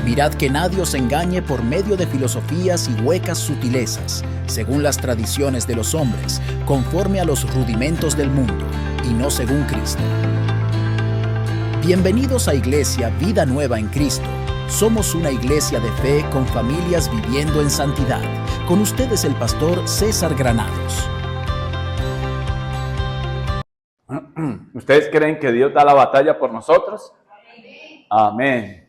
Mirad que nadie os engañe por medio de filosofías y huecas sutilezas, según las tradiciones de los hombres, conforme a los rudimentos del mundo, y no según Cristo. Bienvenidos a Iglesia Vida Nueva en Cristo. Somos una iglesia de fe con familias viviendo en santidad. Con ustedes el pastor César Granados. ¿Ustedes creen que Dios da la batalla por nosotros? Amén.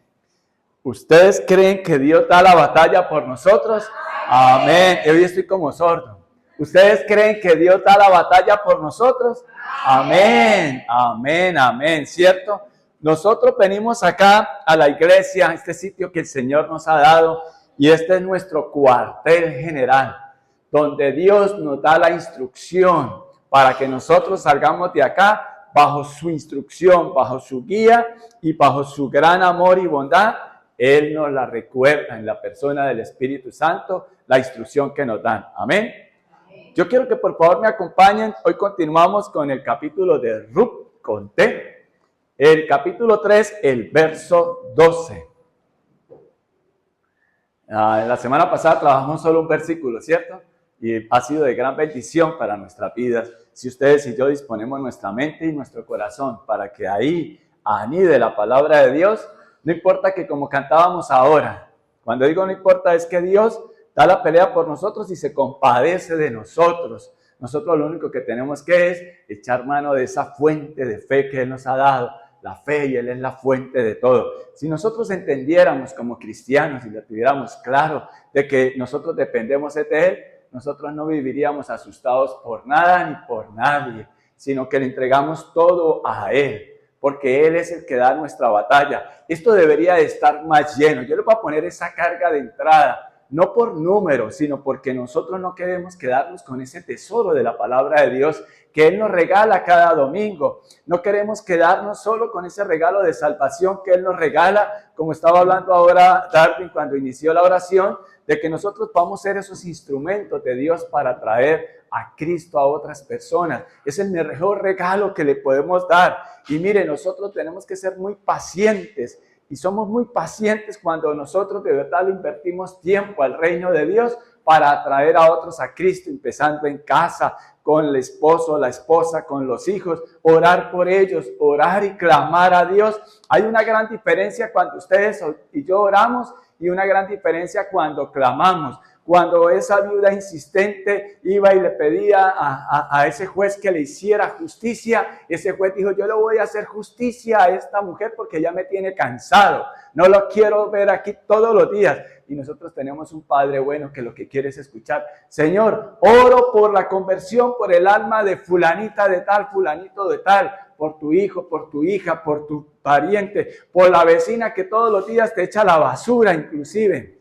¿Ustedes creen que Dios da la batalla por nosotros? Amén. Hoy estoy como sordo. ¿Ustedes creen que Dios da la batalla por nosotros? Amén. Amén, amén. ¿Cierto? Nosotros venimos acá a la iglesia, a este sitio que el Señor nos ha dado, y este es nuestro cuartel general, donde Dios nos da la instrucción para que nosotros salgamos de acá bajo su instrucción, bajo su guía y bajo su gran amor y bondad. Él nos la recuerda en la persona del Espíritu Santo, la instrucción que nos dan. Amén. Yo quiero que por favor me acompañen. Hoy continuamos con el capítulo de Ruth con T. El capítulo 3, el verso 12. La semana pasada trabajamos solo un versículo, ¿cierto? Y ha sido de gran bendición para nuestras vidas. Si ustedes y yo disponemos nuestra mente y nuestro corazón para que ahí anide la palabra de Dios, no importa que como cantábamos ahora, cuando digo no importa es que Dios da la pelea por nosotros y se compadece de nosotros. Nosotros lo único que tenemos que es echar mano de esa fuente de fe que Él nos ha dado, la fe, y Él es la fuente de todo. Si nosotros entendiéramos como cristianos y lo tuviéramos claro de que nosotros dependemos de Él, nosotros no viviríamos asustados por nada ni por nadie, sino que le entregamos todo a Él, porque Él es el que da nuestra batalla. Esto debería de estar más lleno. Yo le voy a poner esa carga de entrada, no por número, sino porque nosotros no queremos quedarnos con ese tesoro de la palabra de Dios que Él nos regala cada domingo. No queremos quedarnos solo con ese regalo de salvación que Él nos regala, como estaba hablando ahora Darwin cuando inició la oración, de que nosotros vamos a ser esos instrumentos de Dios para traer a Cristo a otras personas. Es el mejor regalo que le podemos dar. Y mire, nosotros tenemos que ser muy pacientes. Y somos muy pacientes cuando nosotros de verdad le invertimos tiempo al reino de Dios para atraer a otros a Cristo, empezando en casa, con el esposo, la esposa, con los hijos, orar por ellos, orar y clamar a Dios. Hay una gran diferencia cuando ustedes y yo oramos y una gran diferencia cuando clamamos. Cuando esa viuda insistente iba y le pedía a ese juez que le hiciera justicia, ese juez dijo, yo le voy a hacer justicia a esta mujer porque ya me tiene cansado. No lo quiero ver aquí todos los días. Y nosotros tenemos un Padre bueno que lo que quiere es escuchar. Señor, oro por la conversión, por el alma de fulanita de tal, fulanito de tal, por tu hijo, por tu hija, por tu pariente, por la vecina que todos los días te echa la basura inclusive.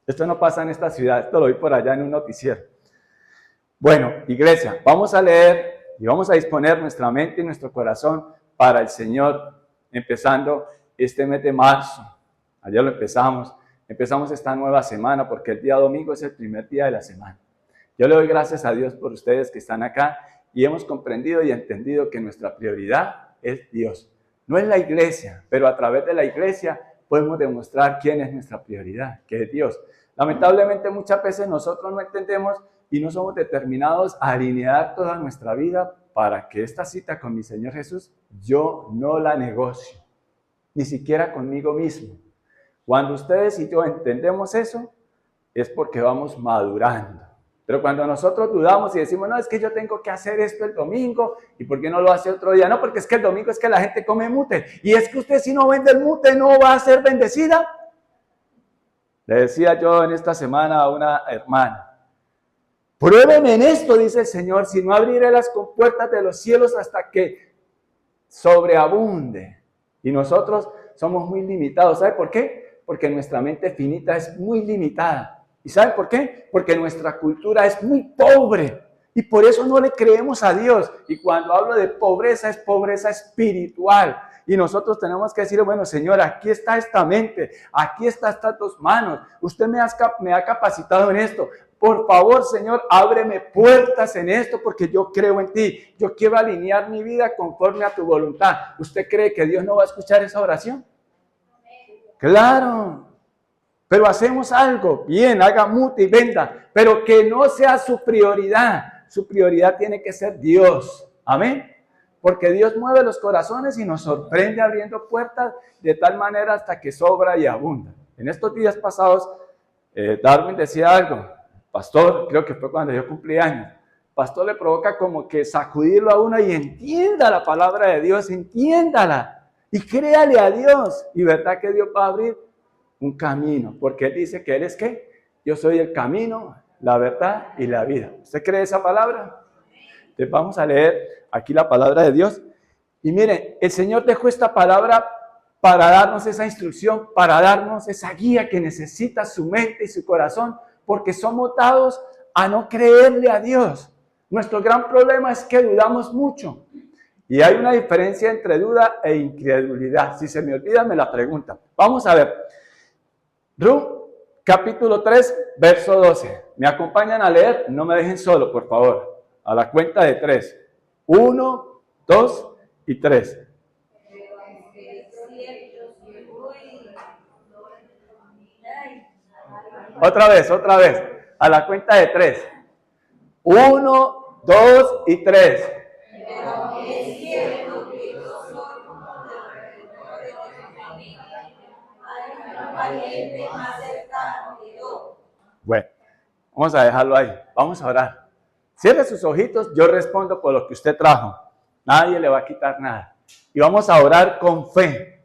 Esto no pasa en esta ciudad, esto lo vi por allá en un noticiero. Bueno, iglesia, vamos a leer y vamos a disponer nuestra mente y nuestro corazón para el Señor, empezando este mes de marzo. Ayer lo empezamos esta nueva semana porque el día domingo es el primer día de la semana. Yo le doy gracias a Dios por ustedes que están acá y hemos comprendido y entendido que nuestra prioridad es Dios. No es la iglesia, pero a través de la iglesia podemos demostrar quién es nuestra prioridad, que es Dios. Lamentablemente muchas veces nosotros no entendemos y no somos determinados a alinear toda nuestra vida para que esta cita con mi Señor Jesús yo no la negocio, ni siquiera conmigo mismo. Cuando ustedes y yo entendemos eso, es porque vamos madurando. Pero cuando nosotros dudamos y decimos, no, es que yo tengo que hacer esto el domingo, ¿y por qué no lo hace otro día? No, porque es que el domingo es que la gente come mute, y es que usted si no vende el mute no va a ser bendecida. Le decía yo en esta semana a una hermana, pruébeme en esto, dice el Señor, si no abriré las compuertas de los cielos hasta que sobreabunde. Y nosotros somos muy limitados. ¿Sabe por qué? Porque nuestra mente finita es muy limitada. ¿Y sabe por qué? Porque nuestra cultura es muy pobre. Y por eso no le creemos a Dios. Y cuando hablo de pobreza, es pobreza espiritual. Y nosotros tenemos que decir, bueno, Señor, aquí está esta mente, aquí está estas dos manos. Usted me ha capacitado en esto. Por favor, Señor, ábreme puertas en esto porque yo creo en ti. Yo quiero alinear mi vida conforme a tu voluntad. ¿Usted cree que Dios no va a escuchar esa oración? Claro, pero hacemos algo, bien, haga mute y venda, pero que no sea su prioridad. Su prioridad tiene que ser Dios. Amén. Porque Dios mueve los corazones y nos sorprende abriendo puertas de tal manera hasta que sobra y abunda. En estos días pasados, Darwin decía algo. Pastor, creo que fue cuando yo cumplí años. Pastor le provoca como que sacudirlo a uno y entienda la palabra de Dios, entiéndala y créale a Dios. Y verdad que Dios va a abrir un camino, porque Él dice que Él es ¿qué? Yo soy el camino, la verdad y la vida. ¿Usted cree esa palabra? Entonces vamos a leer aquí la palabra de Dios. Y miren, el Señor dejó esta palabra para darnos esa instrucción, para darnos esa guía que necesita su mente y su corazón, porque somos dados a no creerle a Dios. Nuestro gran problema es que dudamos mucho. Y hay una diferencia entre duda e incredulidad. Si se me olvida, me la preguntan. Vamos a ver. Capítulo 3, verso 12. ¿Me acompañan a leer? No me dejen solo, por favor. A la cuenta de 3. 1, 2 y 3. Otra vez. A la cuenta de 3. 1, 2 y 3. Bueno, vamos a dejarlo ahí. Vamos a orar. Cierre sus ojitos, yo respondo por lo que usted trajo. Nadie le va a quitar nada. Y vamos a orar con fe.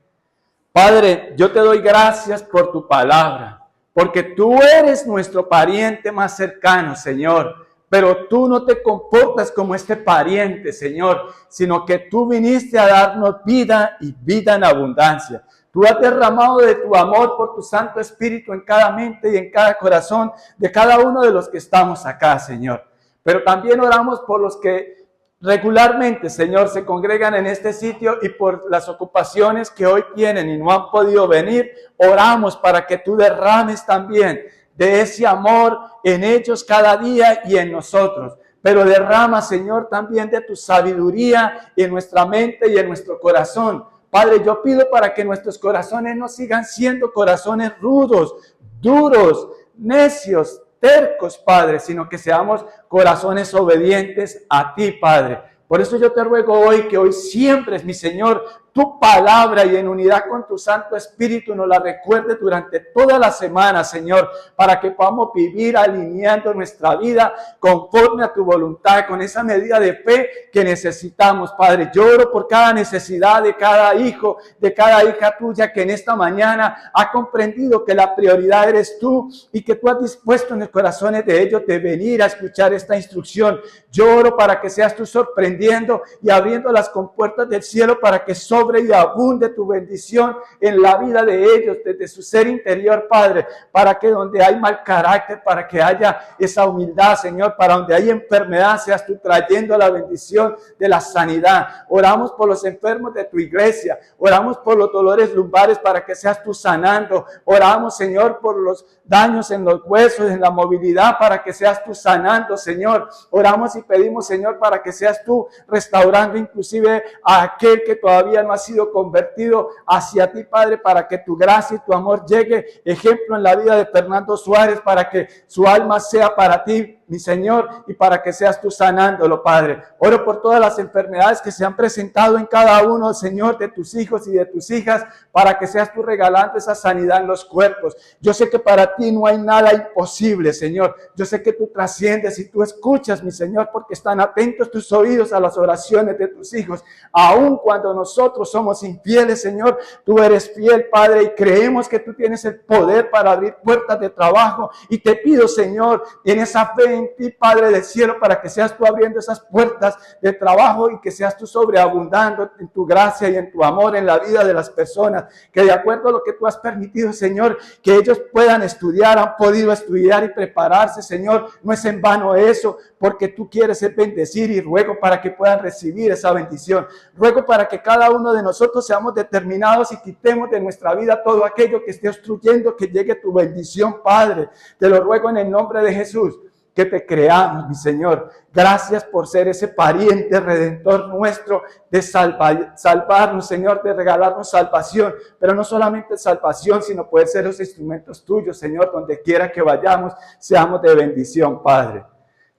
Padre, yo te doy gracias por tu palabra, porque tú eres nuestro pariente más cercano, Señor. Pero tú no te comportas como este pariente, Señor, sino que tú viniste a darnos vida y vida en abundancia. Tú has derramado de tu amor por tu Santo Espíritu en cada mente y en cada corazón de cada uno de los que estamos acá, Señor. Pero también oramos por los que regularmente, Señor, se congregan en este sitio y por las ocupaciones que hoy tienen y no han podido venir. Oramos para que tú derrames también de ese amor en ellos cada día y en nosotros. Pero derrama, Señor, también de tu sabiduría en nuestra mente y en nuestro corazón. Padre, yo pido para que nuestros corazones no sigan siendo corazones rudos, duros, necios, tercos, Padre, sino que seamos corazones obedientes a ti, Padre. Por eso yo te ruego hoy que hoy siempre, mi Señor, tu palabra y en unidad con tu Santo Espíritu nos la recuerde durante toda la semana, Señor, para que podamos vivir alineando nuestra vida conforme a tu voluntad, con esa medida de fe que necesitamos, Padre. Yo oro por cada necesidad de cada hijo, de cada hija tuya que en esta mañana ha comprendido que la prioridad eres tú y que tú has dispuesto en los corazones de ellos de venir a escuchar esta instrucción. Yo oro para que seas tú sorprendiendo y abriendo las compuertas del cielo para que sobre y abunde tu bendición en la vida de ellos, desde su ser interior, Padre, para que donde hay mal carácter, para que haya esa humildad, Señor, para donde hay enfermedad, seas tú trayendo la bendición de la sanidad. Oramos por los enfermos de tu iglesia, oramos por los dolores lumbares para que seas tú sanando, oramos, Señor, por los daños en los huesos, en la movilidad, para que seas tú sanando, Señor. Oramos y pedimos, Señor, para que seas tú restaurando inclusive a aquel que todavía no ha sido convertido hacia ti, Padre, para que tu gracia y tu amor llegue. Ejemplo en la vida de Fernando Suárez, para que su alma sea para ti, mi Señor, y para que seas tú sanándolo, Padre. Oro por todas las enfermedades que se han presentado en cada uno, Señor, de tus hijos y de tus hijas, para que seas tú regalando esa sanidad en los cuerpos. Yo sé que para ti no hay nada imposible, Señor. Yo sé que tú trasciendes y tú escuchas, mi Señor, porque están atentos tus oídos a las oraciones de tus hijos. Aun cuando nosotros somos infieles, Señor, tú eres fiel, Padre, y creemos que tú tienes el poder para abrir puertas de trabajo. Y te pido, Señor, en esa fe en ti, Padre del cielo, para que seas tú abriendo esas puertas de trabajo y que seas tú sobreabundando en tu gracia y en tu amor en la vida de las personas, que de acuerdo a lo que tú has permitido, Señor, que ellos puedan estudiar, han podido estudiar y prepararse, Señor, no es en vano eso, porque tú quieres bendecir, y ruego para que puedan recibir esa bendición. Ruego para que cada uno de nosotros seamos determinados y quitemos de nuestra vida todo aquello que esté obstruyendo que llegue tu bendición, Padre. Te lo ruego en el nombre de Jesús. que te creamos, mi Señor. Gracias por ser ese pariente redentor nuestro, de salvarnos, Señor, de regalarnos salvación. Pero no solamente salvación, sino poder ser los instrumentos tuyos, Señor, donde quiera que vayamos, seamos de bendición, Padre.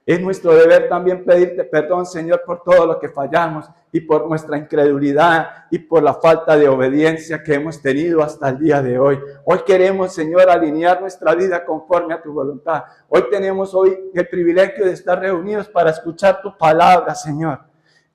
Es nuestro deber también pedirte perdón, Señor, por todo lo que fallamos y por nuestra incredulidad y por la falta de obediencia que hemos tenido hasta el día de hoy. Hoy queremos, Señor, alinear nuestra vida conforme a tu voluntad. Hoy tenemos el privilegio de estar reunidos para escuchar tu palabra, Señor.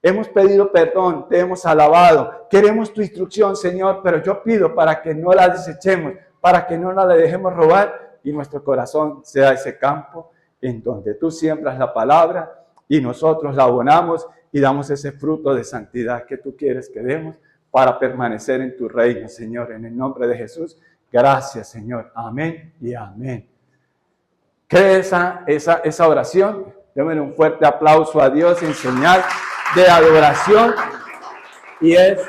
Hemos pedido perdón, te hemos alabado. Queremos tu instrucción, Señor, pero yo pido para que no la desechemos, para que no la dejemos robar y nuestro corazón sea ese campo en donde tú siembras la palabra y nosotros la abonamos y damos ese fruto de santidad que tú quieres que demos para permanecer en tu reino, Señor. En el nombre de Jesús, gracias, Señor. Amén y amén. ¿Cree esa oración? Démosle un fuerte aplauso a Dios en señal de adoración. Y es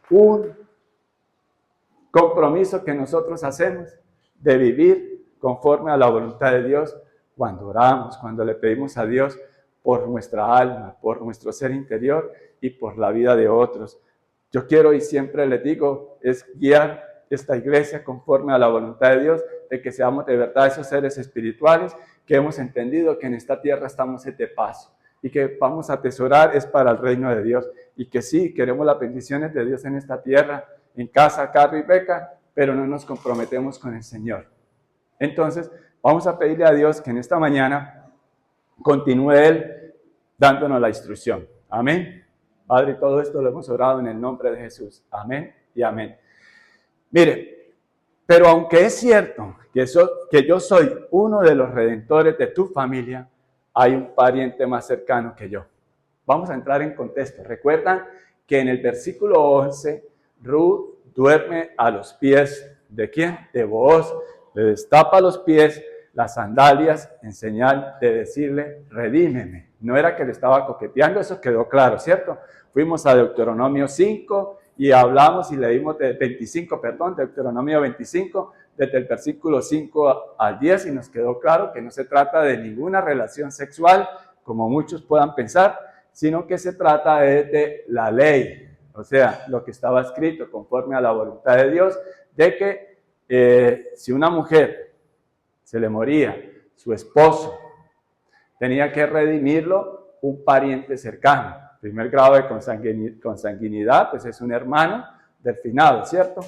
un compromiso que nosotros hacemos de vivir conforme a la voluntad de Dios cuando oramos, cuando le pedimos a Dios por nuestra alma, por nuestro ser interior y por la vida de otros. Yo quiero y siempre les digo, es guiar esta iglesia conforme a la voluntad de Dios, de que seamos de verdad esos seres espirituales que hemos entendido que en esta tierra estamos de paso y que vamos a atesorar es para el reino de Dios y que sí, queremos las bendiciones de Dios en esta tierra, en casa, carro y beca, pero no nos comprometemos con el Señor. Entonces, vamos a pedirle a Dios que en esta mañana continúe Él dándonos la instrucción. Amén. Padre, todo esto lo hemos orado en el nombre de Jesús. Amén y amén. Mire, pero aunque es cierto que yo soy uno de los redentores de tu familia, hay un pariente más cercano que yo. Vamos a entrar en contexto. Recuerdan que en el versículo 11, Ruth duerme a los pies ¿de quién? De Booz. Le destapa los pies, las sandalias, en señal de decirle, redímeme. No era que le estaba coqueteando, eso quedó claro, ¿cierto? Fuimos a Deuteronomio 5 y hablamos y leímos Deuteronomio 25, desde el versículo 5 al 10, y nos quedó claro que no se trata de ninguna relación sexual, como muchos puedan pensar, sino que se trata de la ley, o sea, lo que estaba escrito conforme a la voluntad de Dios, de que si una mujer se le moría su esposo, tenía que redimirlo un pariente cercano. Primer grado de consanguinidad, pues es un hermano del finado, ¿cierto?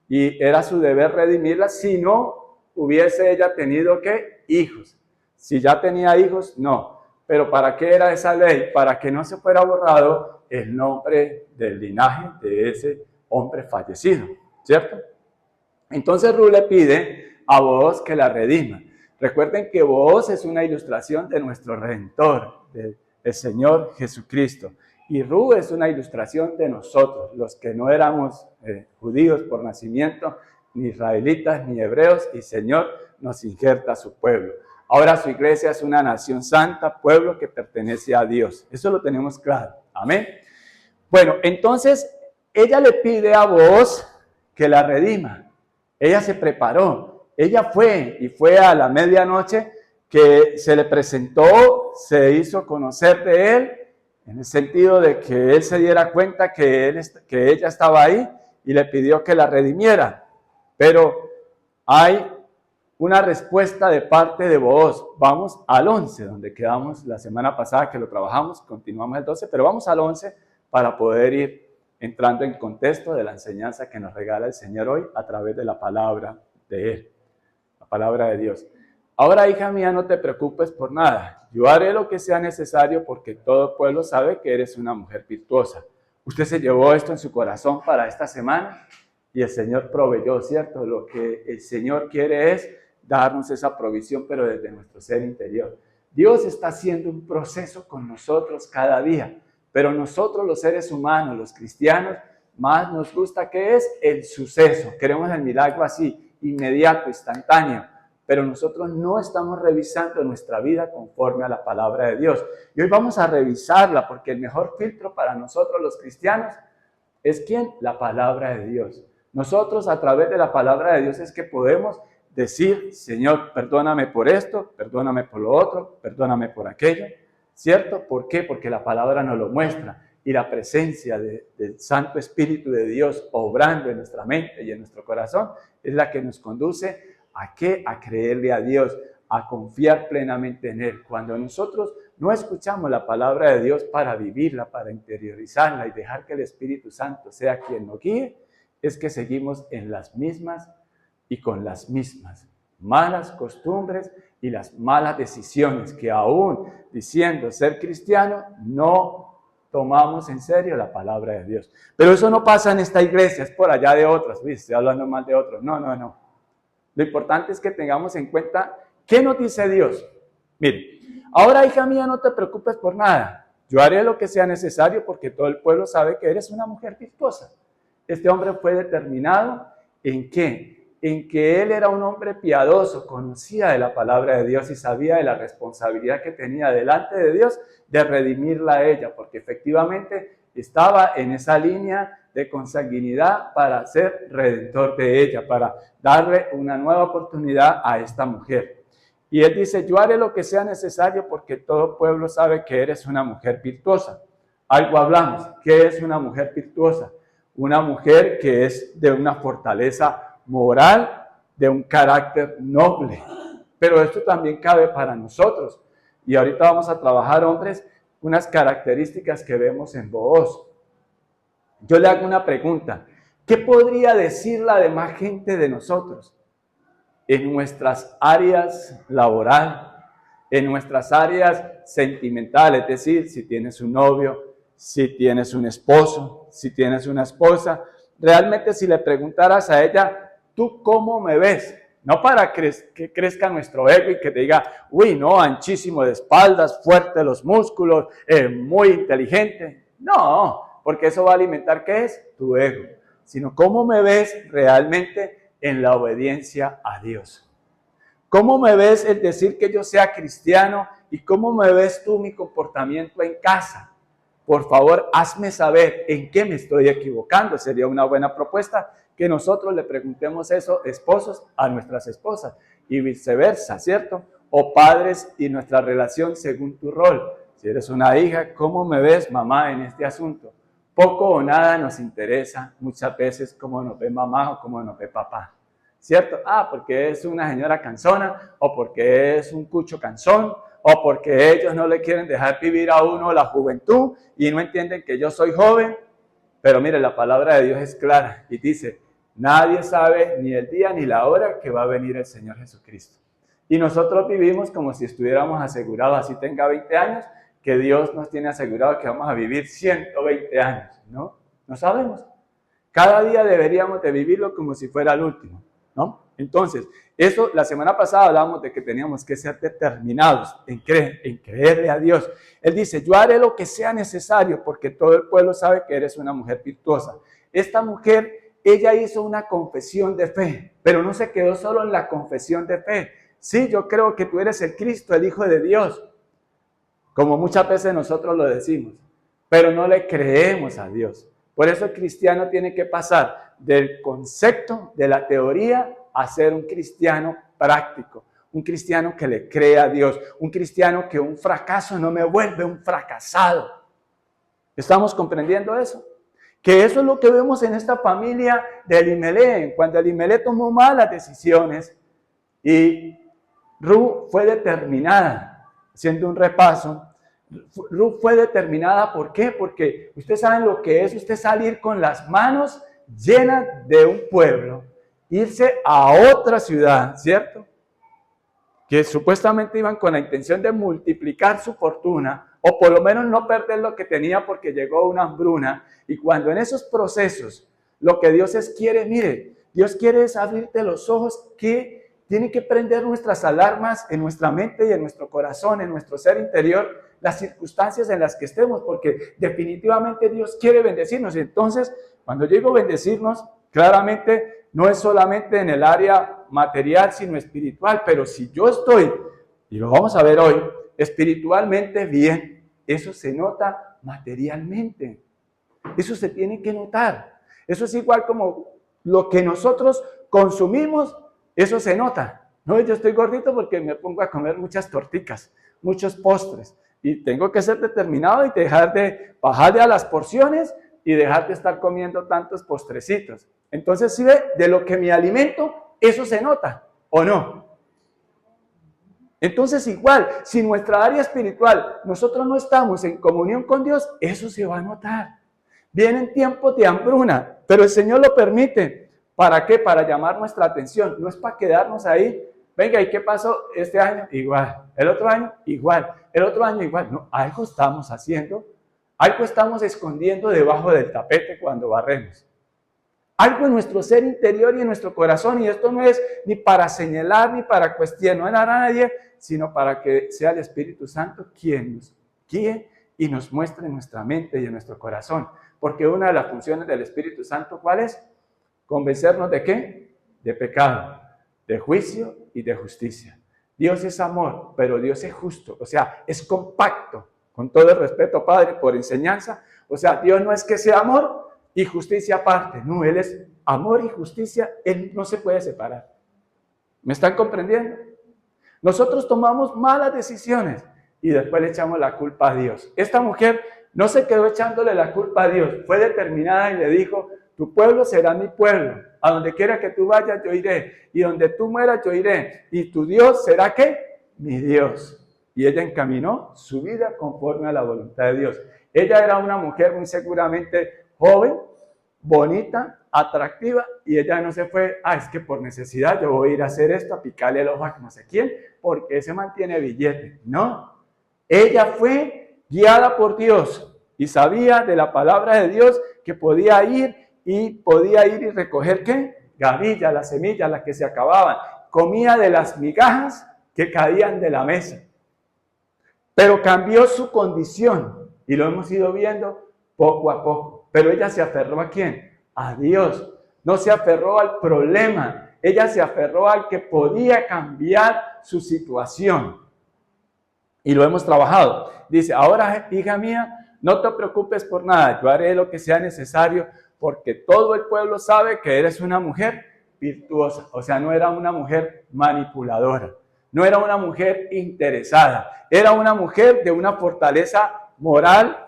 Y era su deber redimirla si no hubiese ella tenido, ¿qué? Hijos. Si ya tenía hijos, no. Pero ¿para qué era esa ley? Para que no se fuera borrado el nombre del linaje de ese hombre fallecido, ¿cierto? Entonces Ruth le pide a Booz que la redima. Recuerden que Booz es una ilustración de nuestro Redentor, del Señor Jesucristo. Y Ruth es una ilustración de nosotros, los que no éramos judíos por nacimiento, ni israelitas, ni hebreos, y Señor nos injerta a su pueblo. Ahora su iglesia es una nación santa, pueblo que pertenece a Dios. Eso lo tenemos claro. Amén. Bueno, entonces ella le pide a Booz que la redima. Ella se preparó. Ella fue a la medianoche que se le presentó, se hizo conocer de él, en el sentido de que él se diera cuenta que ella estaba ahí y le pidió que la redimiera. Pero hay una respuesta de parte de Booz. Vamos al 11, donde quedamos la semana pasada que lo trabajamos, continuamos el 12, pero vamos al 11 para poder ir entrando en contexto de la enseñanza que nos regala el Señor hoy a través de la palabra de Él, la palabra de Dios. Ahora, hija mía, no te preocupes por nada. Yo haré lo que sea necesario porque todo pueblo sabe que eres una mujer virtuosa. Usted se llevó esto en su corazón para esta semana y el Señor proveyó, ¿cierto? Lo que el Señor quiere es darnos esa provisión, pero desde nuestro ser interior. Dios está haciendo un proceso con nosotros cada día, pero nosotros los seres humanos, los cristianos, más nos gusta que es el suceso. Queremos el milagro así, inmediato, instantáneo. Pero nosotros no estamos revisando nuestra vida conforme a la palabra de Dios. Y hoy vamos a revisarla porque el mejor filtro para nosotros los cristianos es ¿quién? La palabra de Dios. Nosotros a través de la palabra de Dios es que podemos decir, Señor, perdóname por esto, perdóname por lo otro, perdóname por aquello, ¿cierto? ¿Por qué? Porque la palabra nos lo muestra y la presencia del Santo Espíritu de Dios obrando en nuestra mente y en nuestro corazón es la que nos conduce ¿a qué? A creerle a Dios, a confiar plenamente en Él. Cuando nosotros no escuchamos la palabra de Dios para vivirla, para interiorizarla y dejar que el Espíritu Santo sea quien nos guíe, es que seguimos en las mismas y con las mismas malas costumbres y las malas decisiones que aún diciendo ser cristiano no tomamos en serio la palabra de Dios. Pero eso no pasa en esta iglesia, es por allá de otras. Uy, estoy hablando mal de otros. No. Lo importante es que tengamos en cuenta qué nos dice Dios. Mire, ahora hija mía, no te preocupes por nada. Yo haré lo que sea necesario porque todo el pueblo sabe que eres una mujer virtuosa. Este hombre fue determinado ¿en qué? En que él era un hombre piadoso, conocía de la palabra de Dios y sabía de la responsabilidad que tenía delante de Dios de redimirla a ella, porque efectivamente estaba en esa línea de consanguinidad para ser redentor de ella, para darle una nueva oportunidad a esta mujer. Y él dice, yo haré lo que sea necesario porque todo pueblo sabe que eres una mujer virtuosa. Algo hablamos, ¿qué es una mujer virtuosa? Una mujer que es de una fortaleza moral, de un carácter noble. Pero esto también cabe para nosotros. Y ahorita vamos a trabajar, hombres, unas características que vemos en Booz. Yo le hago una pregunta. ¿Qué podría decir la demás gente de nosotros? En nuestras áreas laboral, en nuestras áreas sentimentales, es decir, si tienes un novio, si tienes un esposo, si tienes una esposa, realmente si le preguntaras a ella, ¿tú cómo me ves? No para que crezca nuestro ego y que te diga, uy, no, anchísimo de espaldas, fuerte los músculos, muy inteligente. No, porque eso va a alimentar, ¿qué es? Tu ego. Sino cómo me ves realmente en la obediencia a Dios. ¿Cómo me ves el decir que yo sea cristiano y cómo me ves tú mi comportamiento en casa? Por favor, hazme saber en qué me estoy equivocando. Sería una buena propuesta que nosotros le preguntemos eso, esposos, a nuestras esposas y viceversa, ¿cierto? O padres y nuestra relación según tu rol. Si eres una hija, ¿cómo me ves, mamá, en este asunto? Poco o nada nos interesa muchas veces cómo nos ve mamá o cómo nos ve papá, ¿cierto? Porque es una señora cansona o porque es un cucho cansón o porque ellos no le quieren dejar vivir a uno la juventud y no entienden que yo soy joven. Pero mire, la palabra de Dios es clara y dice, nadie sabe ni el día ni la hora que va a venir el Señor Jesucristo. Y nosotros vivimos como si estuviéramos asegurados, así tenga 20 años, que Dios nos tiene asegurado que vamos a vivir 120 años, ¿no? No sabemos. Cada día deberíamos de vivirlo como si fuera el último, ¿no? Entonces, eso, la semana pasada hablamos de que teníamos que ser determinados en creerle a Dios. Él dice, yo haré lo que sea necesario porque todo el pueblo sabe que eres una mujer virtuosa. Esta mujer, ella hizo una confesión de fe, pero no se quedó solo en la confesión de fe. Sí, yo creo que tú eres el Cristo, el Hijo de Dios, como muchas veces nosotros lo decimos, pero no le creemos a Dios. Por eso el cristiano tiene que pasar del concepto, de la teoría, a ser un cristiano práctico, un cristiano que le cree a Dios, un cristiano que un fracaso no me vuelve un fracasado. ¿Estamos comprendiendo eso? Que eso es lo que vemos en esta familia de Elimelech, cuando Elimelech tomó malas decisiones y Ruth fue determinada, haciendo un repaso. Ruth fue determinada, ¿por qué? Porque ustedes saben lo que es usted salir con las manos llenas de un pueblo, irse a otra ciudad, ¿cierto? Que supuestamente iban con la intención de multiplicar su fortuna, o por lo menos no perder lo que tenía porque llegó una hambruna. Y cuando en esos procesos, lo que Dios quiere, mire, Dios quiere es abrirte los ojos que tiene que prender nuestras alarmas en nuestra mente y en nuestro corazón, en nuestro ser interior, las circunstancias en las que estemos, porque definitivamente Dios quiere bendecirnos. Entonces, cuando yo digo bendecirnos, claramente no es solamente en el área material, sino espiritual. Pero si yo estoy, y lo vamos a ver hoy, espiritualmente bien, eso se nota materialmente. Eso se tiene que notar. Eso es igual como lo que nosotros consumimos, Eso se nota. No, yo estoy gordito porque me pongo a comer muchas torticas, muchos postres. Y tengo que ser determinado y dejar de bajarle a las porciones y dejar de estar comiendo tantos postrecitos. Entonces, si ve, de lo que me alimento, eso se nota, ¿o no? Entonces, igual, si nuestra área espiritual, nosotros no estamos en comunión con Dios, eso se va a notar. Vienen tiempos de hambruna, pero el Señor lo permite. ¿Para qué? Para llamar nuestra atención. No es para quedarnos ahí. Venga, ¿y qué pasó este año? Igual. El otro año, igual. El otro año, igual. No, algo estamos haciendo. Algo estamos escondiendo debajo del tapete cuando barremos. Algo en nuestro ser interior y en nuestro corazón. Y esto no es ni para señalar ni para cuestionar a nadie, sino para que sea el Espíritu Santo quien nos guíe y nos muestre en nuestra mente y en nuestro corazón. Porque una de las funciones del Espíritu Santo, ¿cuál es? ¿Convencernos de qué? De pecado, de juicio y de justicia. Dios es amor, pero Dios es justo, o sea, es compacto, con todo el respeto, Padre, por enseñanza. O sea, Dios no es que sea amor y justicia aparte, no, Él es amor y justicia, Él no se puede separar. ¿Me están comprendiendo? Nosotros tomamos malas decisiones y después le echamos la culpa a Dios. Esta mujer no se quedó echándole la culpa a Dios, fue determinada y le dijo: tu pueblo será mi pueblo, a donde quiera que tú vayas yo iré, y donde tú mueras yo iré, y tu Dios será ¿qué? Mi Dios. Y ella encaminó su vida conforme a la voluntad de Dios. Ella era una mujer muy seguramente joven, bonita, atractiva, y ella no se fue, es que por necesidad yo voy a ir a hacer esto, a picarle el ojo a no sé quién, porque ese mantiene billete. No, ella fue guiada por Dios y sabía de la palabra de Dios que podía ir y recoger ¿qué? Gavillas, las semillas, las que se acababan. Comía de las migajas que caían de la mesa. Pero cambió su condición y lo hemos ido viendo poco a poco. Pero ella se aferró ¿a quién? A Dios. No se aferró al problema. Ella se aferró al que podía cambiar su situación. Y lo hemos trabajado. Dice: ahora, hija mía, no te preocupes por nada. Yo haré lo que sea necesario, porque todo el pueblo sabe que eres una mujer virtuosa. O sea, no era una mujer manipuladora. No era una mujer interesada. Era una mujer de una fortaleza moral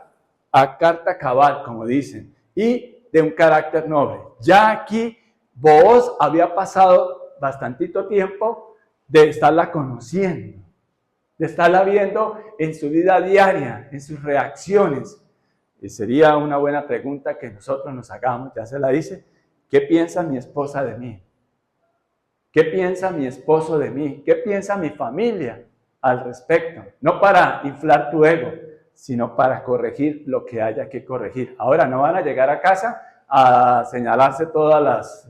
a carta cabal, como dicen. Y de un carácter noble. Ya aquí Booz había pasado bastantito tiempo de estarla conociendo, de estarla viendo en su vida diaria, en sus reacciones. Y sería una buena pregunta que nosotros nos hagamos, ya se la hice: ¿qué piensa mi esposa de mí? ¿Qué piensa mi esposo de mí? ¿Qué piensa mi familia al respecto? No para inflar tu ego, sino para corregir lo que haya que corregir. Ahora, no van a llegar a casa a señalarse todas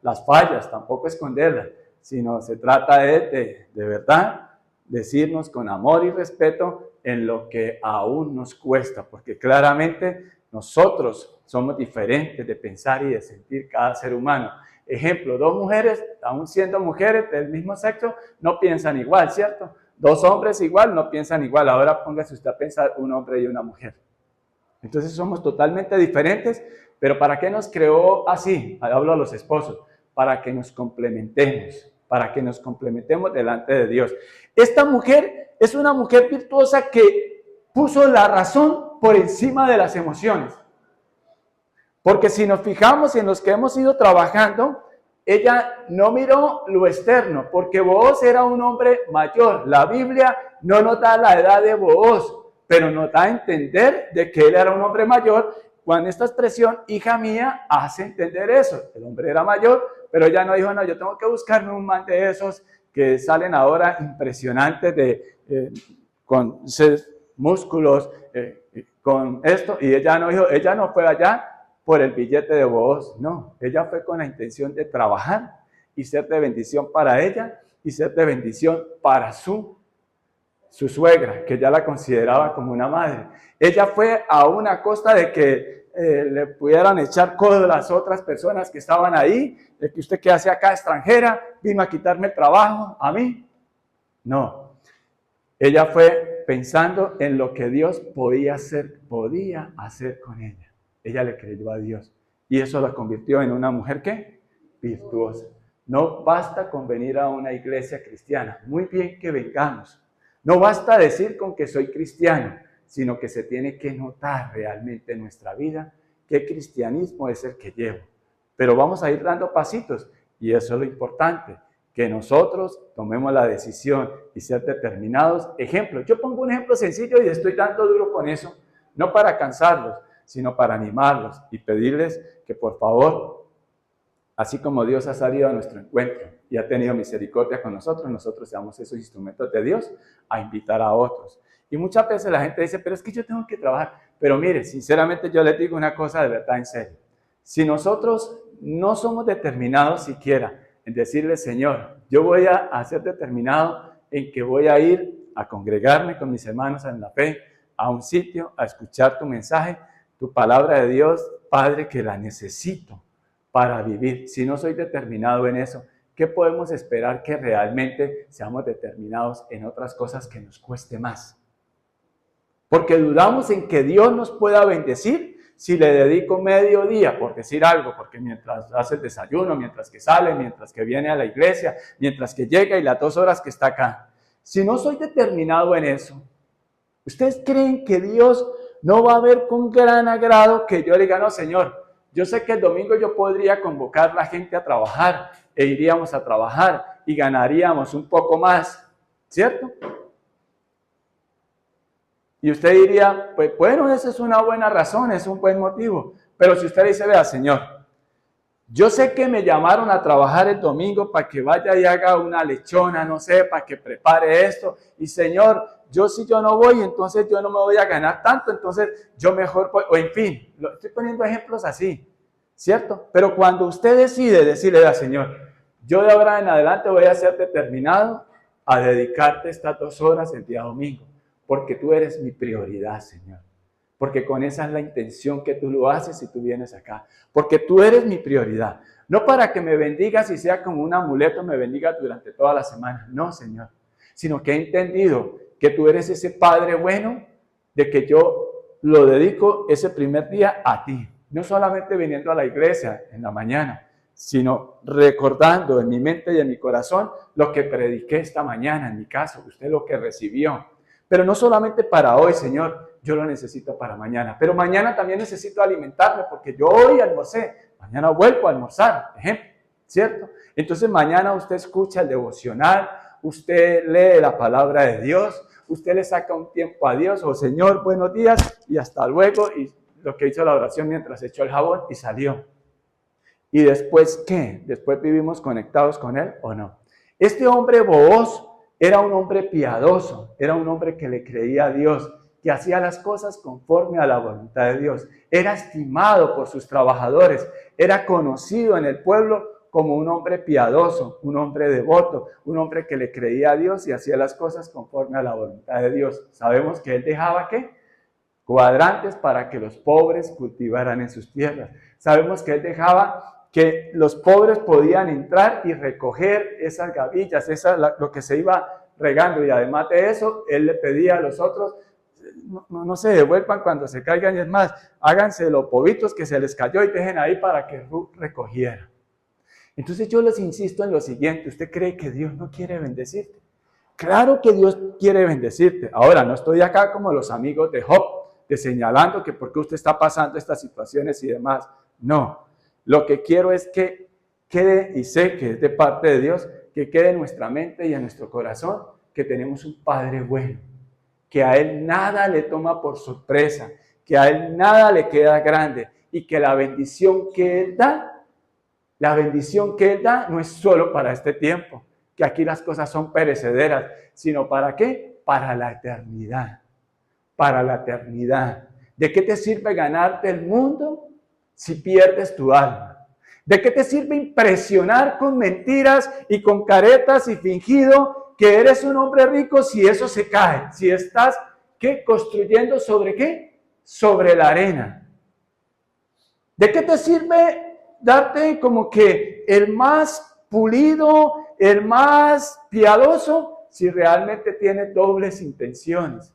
las fallas, tampoco esconderlas, sino se trata de verdad decirnos con amor y respeto en lo que aún nos cuesta, porque claramente nosotros somos diferentes de pensar y de sentir cada ser humano. Ejemplo, dos mujeres, aún siendo mujeres del mismo sexo, no piensan igual, ¿cierto? Dos hombres igual, no piensan igual. Ahora póngase usted a pensar un hombre y una mujer. Entonces somos totalmente diferentes, pero ¿para qué nos creó así? Hablo a los esposos, para que nos complementemos, delante de Dios. Esta mujer es una mujer virtuosa que puso la razón por encima de las emociones. Porque si nos fijamos en los que hemos ido trabajando, ella no miró lo externo, porque Booz era un hombre mayor. La Biblia no nos da la edad de Booz, pero nos da a entender de que él era un hombre mayor, cuando esta expresión, hija mía, hace entender eso. El hombre era mayor, pero ella no dijo: no, yo tengo que buscarme un man de esos que salen ahora impresionantes con músculos, con esto. Y ella no dijo, ella no fue allá por el billete de Booz, no, ella fue con la intención de trabajar y ser de bendición para ella y ser de bendición para su suegra, que ya la consideraba como una madre. Ella fue a una costa de que le pudieran echar codo a las otras personas que estaban ahí, de que usted que hace acá extranjera, vino a quitarme el trabajo a mí. No, ella fue pensando en lo que Dios podía hacer con ella. Ella le creyó a Dios y eso la convirtió en una mujer ¿qué? Virtuosa. No basta con venir a una iglesia cristiana, muy bien que vengamos. No basta decir con que soy cristiano, sino que se tiene que notar realmente en nuestra vida qué cristianismo es el que llevo. Pero vamos a ir dando pasitos y eso es lo importante, que nosotros tomemos la decisión y ser determinados. Ejemplo, yo pongo un ejemplo sencillo y estoy dando duro con eso, no para cansarlos, sino para animarlos y pedirles que por favor, así como Dios ha salido a nuestro encuentro y ha tenido misericordia con nosotros, nosotros seamos esos instrumentos de Dios a invitar a otros. Y muchas veces la gente dice, pero es que yo tengo que trabajar. Pero mire, sinceramente yo les digo una cosa de verdad en serio. Si nosotros no somos determinados siquiera en decirle, Señor, yo voy a ser determinado en que voy a ir a congregarme con mis hermanos en la fe, a un sitio, a escuchar tu mensaje, tu palabra de Dios, Padre, que la necesito para vivir. Si no soy determinado en eso, ¿qué podemos esperar que realmente seamos determinados en otras cosas que nos cueste más? Porque dudamos en que Dios nos pueda bendecir si le dedico medio día, por decir algo, porque mientras hace el desayuno, mientras que sale, mientras que viene a la iglesia, mientras que llega y las 2 horas que está acá. Si no soy determinado en eso, ¿ustedes creen que Dios no va a ver con gran agrado que yo le diga, no, Señor, yo sé que el domingo yo podría convocar a la gente a trabajar e iríamos a trabajar y ganaríamos un poco más, ¿cierto? Y usted diría, pues bueno, esa es una buena razón, es un buen motivo. Pero si usted dice, vea, Señor, yo sé que me llamaron a trabajar el domingo para que vaya y haga una lechona, no sé, para que prepare esto. Y Señor, si yo no voy, entonces yo no me voy a ganar tanto, entonces yo mejor voy. O en fin, estoy poniendo ejemplos así, ¿cierto? Pero cuando usted decide decirle, vea, Señor, yo de ahora en adelante voy a ser determinado a dedicarte estas 2 horas el día domingo. Porque tú eres mi prioridad, Señor. Porque con esa es la intención que tú lo haces y tú vienes acá. Porque tú eres mi prioridad. No para que me bendigas y sea como un amuleto, me bendigas durante toda la semana. No, Señor. Sino que he entendido que tú eres ese Padre bueno, de que yo lo dedico ese primer día a ti. No solamente viniendo a la iglesia en la mañana, sino recordando en mi mente y en mi corazón lo que prediqué esta mañana, en mi caso, usted lo que recibió. Pero no solamente para hoy, Señor, yo lo necesito para mañana. Pero mañana también necesito alimentarme porque yo hoy almorcé, mañana vuelvo a almorzar, ejemplo, ¿cierto? Entonces mañana usted escucha el devocional, usted lee la palabra de Dios, usted le saca un tiempo a Dios, o Señor, buenos días y hasta luego, y lo que hizo la oración mientras echó el jabón y salió. ¿Y después qué? ¿Después vivimos conectados con Él o no? Este hombre Booz era un hombre piadoso, era un hombre que le creía a Dios, que hacía las cosas conforme a la voluntad de Dios. Era estimado por sus trabajadores, era conocido en el pueblo como un hombre piadoso, un hombre devoto, un hombre que le creía a Dios y hacía las cosas conforme a la voluntad de Dios. Sabemos que él dejaba ¿qué? Cuadrantes para que los pobres cultivaran en sus tierras. Sabemos que él dejaba que los pobres podían entrar y recoger esas gavillas, lo que se iba regando. Y además de eso, él le pedía a los otros, no se devuelvan cuando se caigan, y es más, háganse los pobitos que se les cayó y dejen ahí para que recogiera. Entonces yo les insisto en lo siguiente, ¿usted cree que Dios no quiere bendecirte? Claro que Dios quiere bendecirte. Ahora, no estoy acá como los amigos de Job, señalando que por qué usted está pasando estas situaciones y demás. No. Lo que quiero es que quede, y sé que es de parte de Dios, que quede en nuestra mente y en nuestro corazón que tenemos un Padre bueno, que a Él nada le toma por sorpresa, que a Él nada le queda grande y que la bendición que Él da no es solo para este tiempo, que aquí las cosas son perecederas, sino ¿para qué? Para la eternidad, para la eternidad. ¿De qué te sirve ganarte el mundo si pierdes tu alma? ¿De qué te sirve impresionar con mentiras y con caretas y fingido que eres un hombre rico si eso se cae? Si estás, ¿qué? ¿Construyendo sobre qué? Sobre la arena. ¿De qué te sirve darte como que el más pulido, el más piadoso, si realmente tienes dobles intenciones?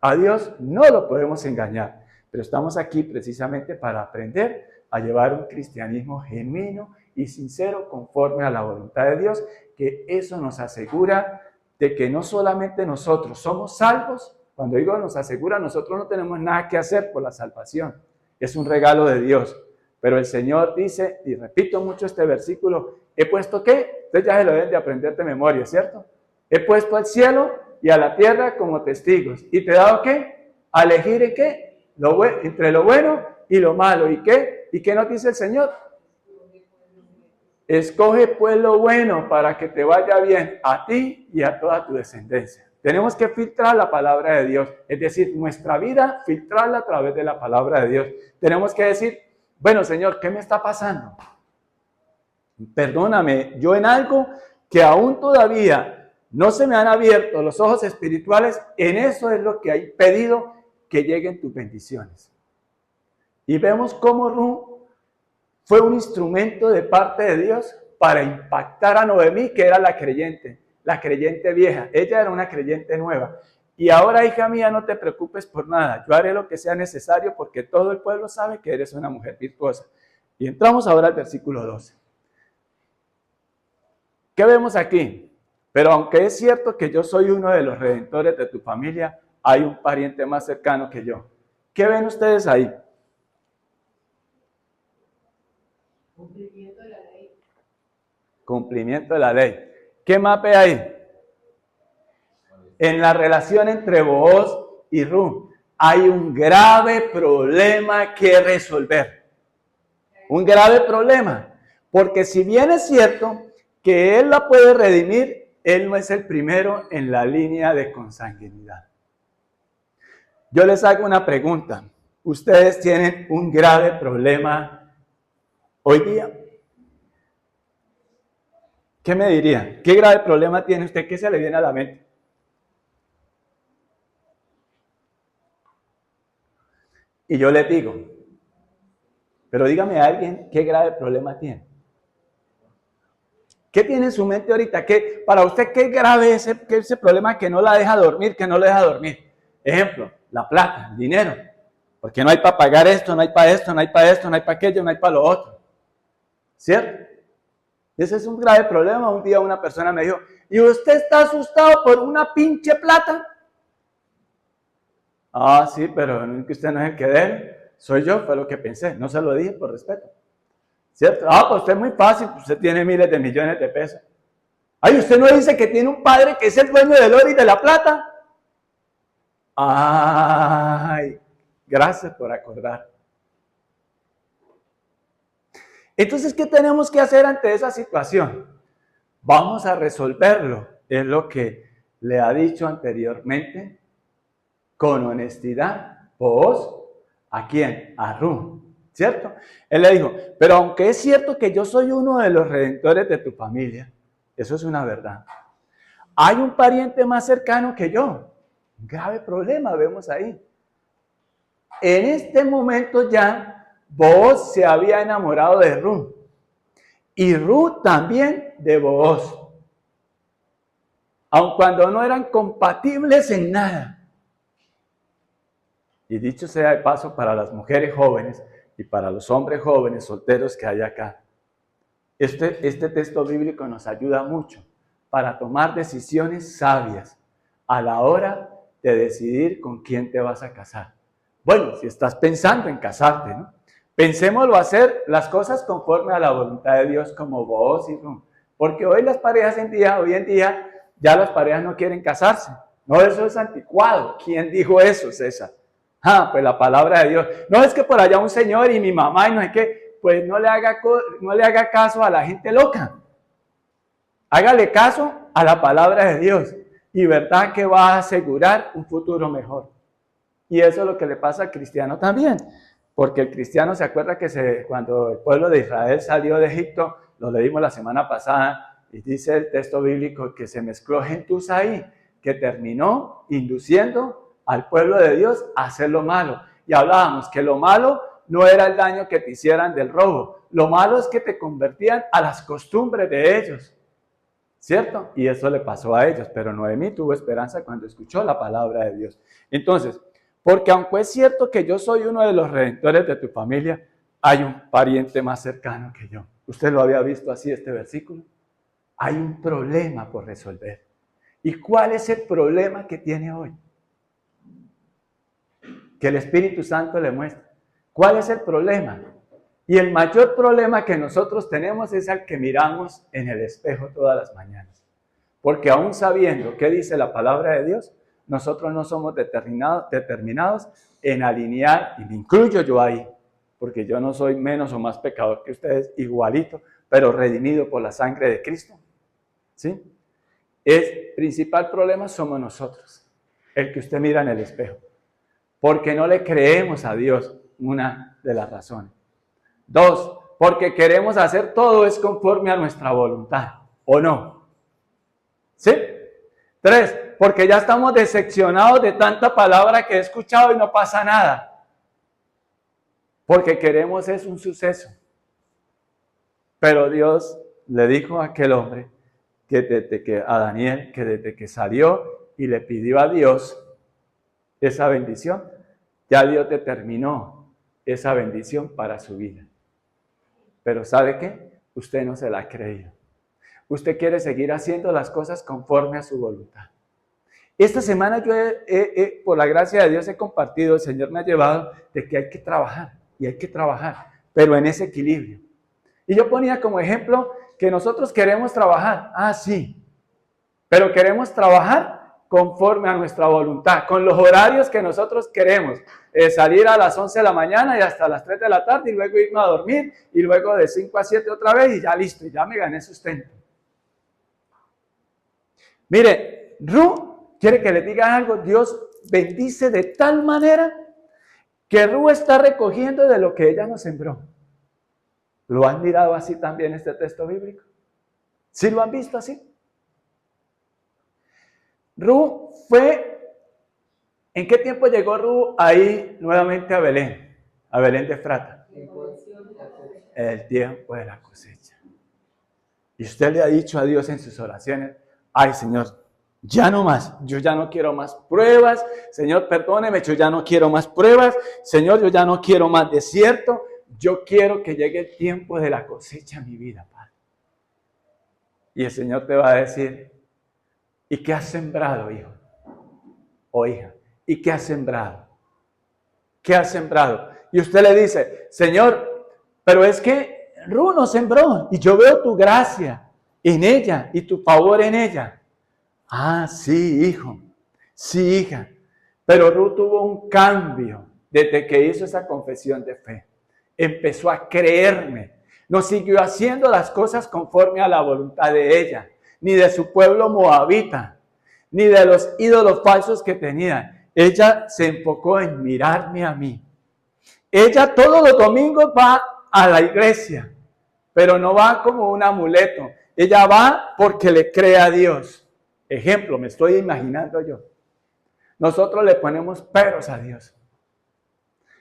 A Dios no lo podemos engañar. Pero estamos aquí precisamente para aprender a llevar un cristianismo genuino y sincero conforme a la voluntad de Dios, que eso nos asegura de que no solamente nosotros somos salvos. Cuando digo nos asegura, nosotros no tenemos nada que hacer por la salvación, es un regalo de Dios. Pero el Señor dice, y repito mucho este versículo, ¿he puesto qué? Ustedes ya se lo deben de aprender de memoria, ¿cierto? He puesto al cielo y a la tierra como testigos. ¿Y te he dado qué? A elegir en qué? Entre lo bueno y lo malo. ¿Y qué? ¿Y qué nos dice el Señor? Escoge pues lo bueno para que te vaya bien a ti y a toda tu descendencia. Tenemos que filtrar la palabra de Dios, es decir, nuestra vida, filtrarla a través de la palabra de Dios. Tenemos que decir, bueno, Señor, ¿qué me está pasando? Perdóname, yo en algo que aún todavía no se me han abierto los ojos espirituales, en eso es lo que hay pedido que lleguen tus bendiciones. Y vemos cómo Ruth fue un instrumento de parte de Dios para impactar a Noemí, que era la creyente vieja. Ella era una creyente nueva. Y ahora, hija mía, no te preocupes por nada. Yo haré lo que sea necesario porque todo el pueblo sabe que eres una mujer virtuosa. Y entramos ahora al versículo 12. ¿Qué vemos aquí? Pero aunque es cierto que yo soy uno de los redentores de tu familia, hay un pariente más cercano que yo. ¿Qué ven ustedes ahí? Cumplimiento de la ley. Cumplimiento de la ley. ¿Qué más ve ahí? En la relación entre Booz y Ruth hay un grave problema que resolver. Un grave problema. Porque si bien es cierto que él la puede redimir, él no es el primero en la línea de consanguinidad. Yo les hago una pregunta. ¿Ustedes tienen un grave problema hoy día? ¿Qué me dirían? ¿Qué grave problema tiene usted? ¿Qué se le viene a la mente? Y yo les digo, pero dígame a alguien qué grave problema tiene. ¿Qué tiene en su mente ahorita? ¿Qué, para usted qué grave es ese problema que no la deja dormir, que no le deja dormir? Ejemplo, la plata, el dinero. Porque no hay para pagar esto, no hay para esto, no hay para esto, no hay para aquello, no hay para lo otro. ¿Cierto? Ese es un grave problema. Un día una persona me dijo, ¿y usted está asustado por una pinche plata? Ah, sí, pero que usted no es el que debe. Soy yo, fue lo que pensé. No se lo dije por respeto. ¿Cierto? Ah, pues usted es muy fácil. Usted tiene miles de millones de pesos. Ay, ¿usted no dice que tiene un padre que es el dueño del oro y de la plata? Ay, gracias por acordar. Entonces, ¿qué tenemos que hacer ante esa situación? Vamos a resolverlo. Es lo que le ha dicho anteriormente, con honestidad. ¿Vos? ¿A quién? A Ruth, ¿cierto? Él le dijo, pero aunque es cierto que yo soy uno de los redentores de tu familia, eso es una verdad. Hay un pariente más cercano que yo. Un grave problema vemos ahí. En este momento ya Booz se había enamorado de Ruth y Ruth también de Booz, aun cuando no eran compatibles en nada. Y dicho sea de paso para las mujeres jóvenes y para los hombres jóvenes solteros que hay acá, este texto bíblico nos ayuda mucho para tomar decisiones sabias a la hora de decidir con quién te vas a casar. Bueno, si estás pensando en casarte, ¿no? Pensémoslo hacer las cosas conforme a la voluntad de Dios como Booz y Ruth. Porque hoy las parejas hoy en día, ya las parejas no quieren casarse. No, eso es anticuado. ¿Quién dijo eso, César? Ah, pues la palabra de Dios. No es que por allá un señor y mi mamá y no es que, pues no le haga caso a la gente loca. Hágale caso a la palabra de Dios. Y verdad que va a asegurar un futuro mejor. Y eso es lo que le pasa al cristiano también. Porque el cristiano se acuerda que cuando el pueblo de Israel salió de Egipto, lo leímos la semana pasada, y dice el texto bíblico que se mezcló gentuza ahí, que terminó induciendo al pueblo de Dios a hacer lo malo. Y hablábamos que lo malo no era el daño que te hicieran del robo, lo malo es que te convertían a las costumbres de ellos, ¿cierto? Y eso le pasó a ellos, pero Noemí tuvo esperanza cuando escuchó la palabra de Dios. Entonces, porque aunque es cierto que yo soy uno de los redentores de tu familia, hay un pariente más cercano que yo. ¿Usted lo había visto así este versículo? Hay un problema por resolver. ¿Y cuál es el problema que tiene hoy? Que el Espíritu Santo le muestre. ¿Cuál es el problema? Y el mayor problema que nosotros tenemos es el que miramos en el espejo todas las mañanas. Porque aún sabiendo qué dice la palabra de Dios, nosotros no somos determinados en alinear, y me incluyo yo ahí, porque yo no soy menos o más pecador que ustedes, igualito, pero redimido por la sangre de Cristo. ¿Sí? El principal problema somos nosotros, el que usted mira en el espejo. Porque no le creemos a Dios, una de las razones. 2, porque queremos hacer todo es conforme a nuestra voluntad, ¿o no? ¿Sí? 3, porque ya estamos decepcionados de tanta palabra que he escuchado y no pasa nada. Porque queremos es un suceso. Pero Dios le dijo a aquel hombre, a Daniel, que desde que salió y le pidió a Dios esa bendición, ya Dios determinó esa bendición para su vida. Pero ¿sabe qué? Usted no se la ha creído. Usted quiere seguir haciendo las cosas conforme a su voluntad. Esta semana yo, por la gracia de Dios, he compartido, el Señor me ha llevado de que hay que trabajar, y hay que trabajar, pero en ese equilibrio. Y yo ponía como ejemplo que nosotros queremos trabajar, sí, pero queremos trabajar conforme a nuestra voluntad, con los horarios que nosotros queremos, salir a las 11 de la mañana y hasta las 3 de la tarde, y luego irme a dormir, y luego de 5 a 7 otra vez, y ya listo, y ya me gané sustento. Mire, Ruth, quiere que le diga algo, Dios bendice de tal manera que Ruth está recogiendo de lo que ella nos sembró. ¿Lo han mirado así también este texto bíblico? ¿Sí lo han visto así? Ruth fue, ¿en qué tiempo llegó Ruth ahí nuevamente a Belén de Efrata? El tiempo de la cosecha. Y usted le ha dicho a Dios en sus oraciones, ay Señor, ya no más, yo ya no quiero más pruebas, Señor perdóneme, yo ya no quiero más pruebas, Señor yo ya no quiero más desierto, yo quiero que llegue el tiempo de la cosecha en mi vida, Padre. Y el Señor te va a decir, ¿y qué has sembrado, hijo? O hija, ¿y qué has sembrado? ¿Qué has sembrado? Y usted le dice, Señor, pero es que Ruth nos sembró y yo veo tu gracia en ella y tu favor en ella. Sí, hijo, sí, hija. Pero Ruth tuvo un cambio desde que hizo esa confesión de fe. Empezó a creerme. No siguió haciendo las cosas conforme a la voluntad de ella, ni de su pueblo moabita, ni de los ídolos falsos que tenía. Ella se enfocó en mirarme a mí. Ella todos los domingos va a la iglesia, pero no va como un amuleto. Ella va porque le cree a Dios. Ejemplo, me estoy imaginando yo. Nosotros le ponemos peros a Dios.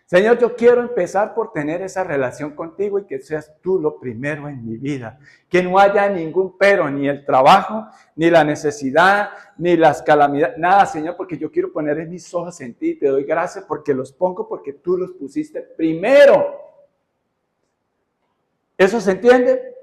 Señor, yo quiero empezar por tener esa relación contigo y que seas tú lo primero en mi vida. Que no haya ningún pero, ni el trabajo, ni la necesidad, ni las calamidades. Nada, Señor, porque yo quiero poner mis ojos en ti. Te doy gracias porque los pongo porque tú los pusiste primero. ¿Eso se entiende?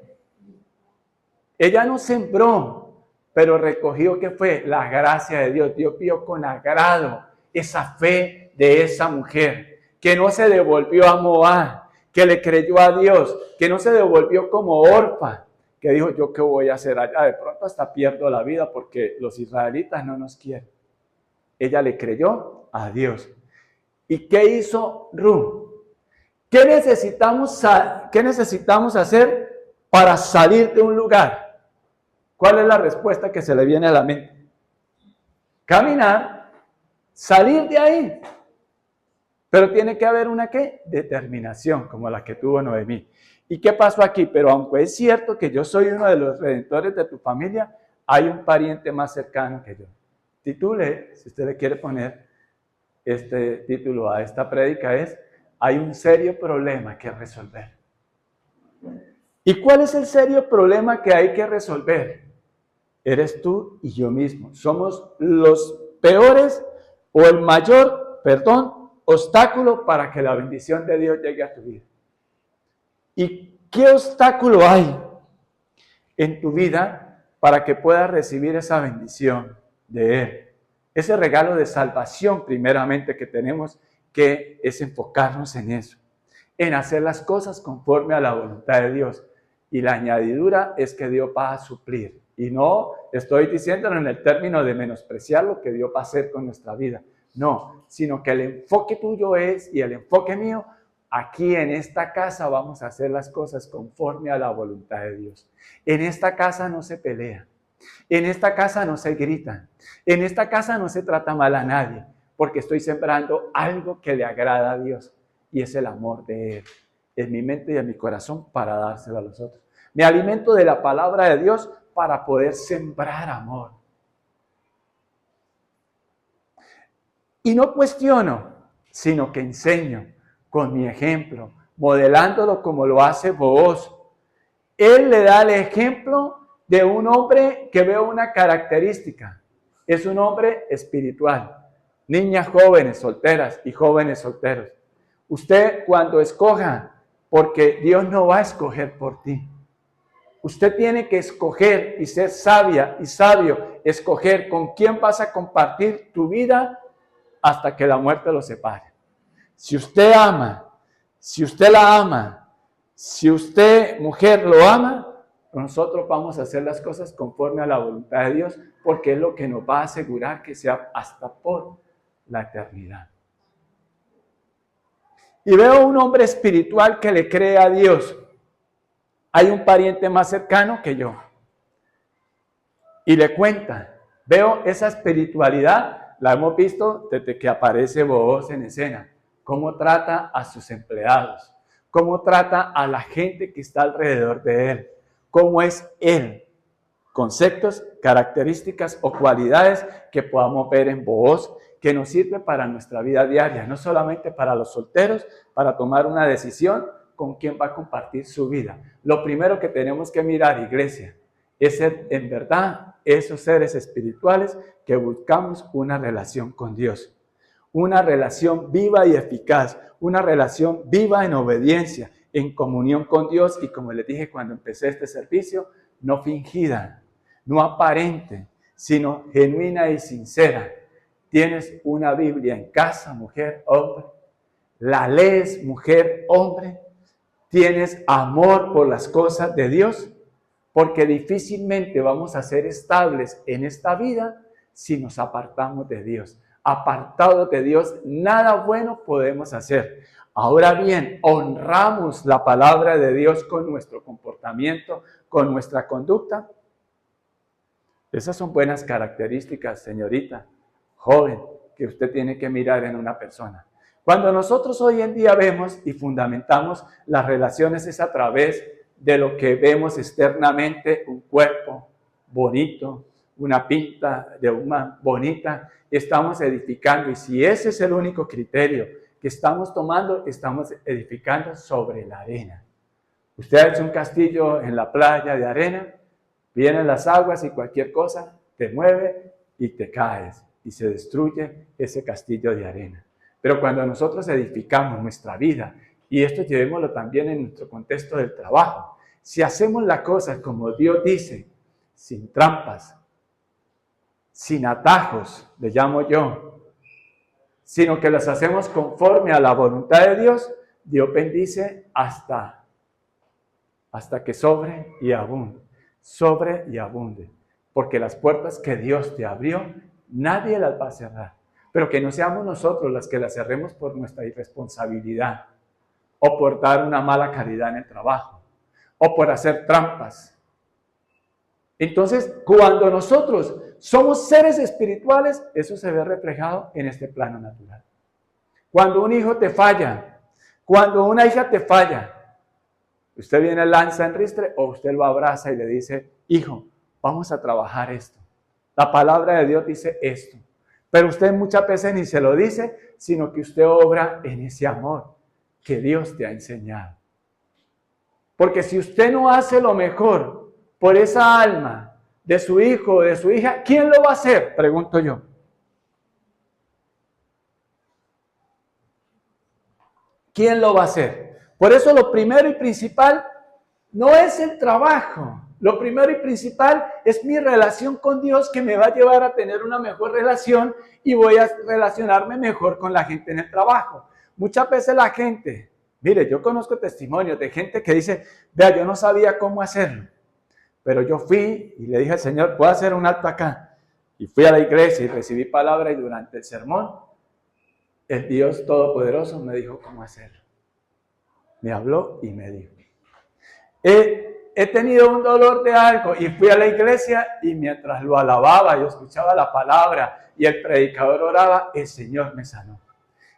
Ella no sembró, pero recogió que fue la gracia de Dios. Dios vio con agrado esa fe de esa mujer, que no se devolvió a Moab, que le creyó a Dios, que no se devolvió como Orfa, que dijo, ¿yo qué voy a hacer allá? De pronto hasta pierdo la vida porque los israelitas no nos quieren. Ella le creyó a Dios. ¿Y qué hizo Ruth? ¿Qué necesitamos hacer para salir de un lugar? ¿Cuál es la respuesta que se le viene a la mente? Caminar, salir de ahí. Pero tiene que haber una ¿qué? Determinación, como la que tuvo Noemí. ¿Y qué pasó aquí? Pero aunque es cierto que yo soy uno de los redentores de tu familia, hay un pariente más cercano que yo. Titule, si usted le quiere poner este título a esta prédica, es hay un serio problema que resolver. ¿Y cuál es el serio problema que hay que resolver? Eres tú y yo mismo. Somos los peores o el mayor, obstáculo para que la bendición de Dios llegue a tu vida. ¿Y qué obstáculo hay en tu vida para que puedas recibir esa bendición de Él? Ese regalo de salvación primeramente que tenemos que es enfocarnos en eso, en hacer las cosas conforme a la voluntad de Dios. Y la añadidura es que Dios va a suplir. Y no estoy diciéndolo en el término de menospreciar lo que Dios va a hacer con nuestra vida. No, sino que el enfoque tuyo es, y el enfoque mío, aquí en esta casa vamos a hacer las cosas conforme a la voluntad de Dios. En esta casa no se pelea. En esta casa no se grita. En esta casa no se trata mal a nadie, porque estoy sembrando algo que le agrada a Dios, y es el amor de Él en mi mente y en mi corazón para dárselo a los otros. Me alimento de la palabra de Dios para poder sembrar amor. Y no cuestiono, sino que enseño con mi ejemplo, modelándolo como lo hace Booz. Él le da el ejemplo de un hombre que ve una característica. Es un hombre espiritual. Niñas jóvenes solteras y jóvenes solteros. Usted cuando escoja, porque Dios no va a escoger por ti. Usted tiene que escoger y ser sabia y sabio, escoger con quién vas a compartir tu vida hasta que la muerte los separe. Si usted ama, si usted la ama, si usted, mujer, lo ama, nosotros vamos a hacer las cosas conforme a la voluntad de Dios, porque es lo que nos va a asegurar que sea hasta por la eternidad. Y veo un hombre espiritual que le cree a Dios. Hay un pariente más cercano que yo. Y le cuenta, veo esa espiritualidad, la hemos visto desde que aparece Booz en escena. Cómo trata a sus empleados, cómo trata a la gente que está alrededor de él, cómo es él. Conceptos, características o cualidades que podamos ver en Booz, que nos sirve para nuestra vida diaria, no solamente para los solteros, para tomar una decisión con quién va a compartir su vida. Lo primero que tenemos que mirar, iglesia, es ser en verdad esos seres espirituales que buscamos una relación con Dios. Una relación viva y eficaz, una relación viva en obediencia, en comunión con Dios y, como les dije cuando empecé este servicio, no fingida, no aparente, sino genuina y sincera. Tienes una Biblia en casa, mujer, hombre. La lees, mujer, hombre. Tienes amor por las cosas de Dios, porque difícilmente vamos a ser estables en esta vida si nos apartamos de Dios. Apartados de Dios, nada bueno podemos hacer. Ahora bien, honramos la palabra de Dios con nuestro comportamiento, con nuestra conducta. Esas son buenas características, señorita, joven, que usted tiene que mirar en una persona. Cuando nosotros hoy en día vemos y fundamentamos las relaciones es a través de lo que vemos externamente, un cuerpo bonito, una pinta de una bonita, estamos edificando. Y si ese es el único criterio que estamos tomando, estamos edificando sobre la arena. Usted ha hecho un castillo en la playa de arena, vienen las aguas y cualquier cosa te mueve y te caes y se destruye ese castillo de arena. Pero cuando nosotros edificamos nuestra vida, y esto llevémoslo también en nuestro contexto del trabajo, si hacemos las cosas como Dios dice, sin trampas, sin atajos, le llamo yo, sino que las hacemos conforme a la voluntad de Dios, Dios bendice hasta que sobre y abunde, porque las puertas que Dios te abrió, nadie las va a cerrar, pero que no seamos nosotros las que las cerremos por nuestra irresponsabilidad, o por dar una mala calidad en el trabajo, o por hacer trampas. Entonces, cuando nosotros somos seres espirituales, eso se ve reflejado en este plano natural. Cuando un hijo te falla, cuando una hija te falla, usted viene, lanza en ristre, o usted lo abraza y le dice, hijo, vamos a trabajar esto. La palabra de Dios dice esto. Pero usted muchas veces ni se lo dice, sino que usted obra en ese amor que Dios te ha enseñado. Porque si usted no hace lo mejor por esa alma de su hijo o de su hija, ¿quién lo va a hacer? Pregunto yo. ¿Quién lo va a hacer? Por eso lo primero y principal no es el trabajo. Lo primero y principal es mi relación con Dios, que me va a llevar a tener una mejor relación y voy a relacionarme mejor con la gente en el trabajo. Muchas veces la gente, mire, yo conozco testimonios de gente que dice, vea, yo no sabía cómo hacerlo, pero yo fui y le dije al Señor, ¿puedo hacer un alto acá? Y fui a la iglesia y recibí palabra, y durante el sermón, el Dios Todopoderoso me dijo cómo hacerlo. Me habló y me dijo. He tenido un dolor de algo y fui a la iglesia, y mientras lo alababa, yo escuchaba la palabra y el predicador oraba, el Señor me sanó.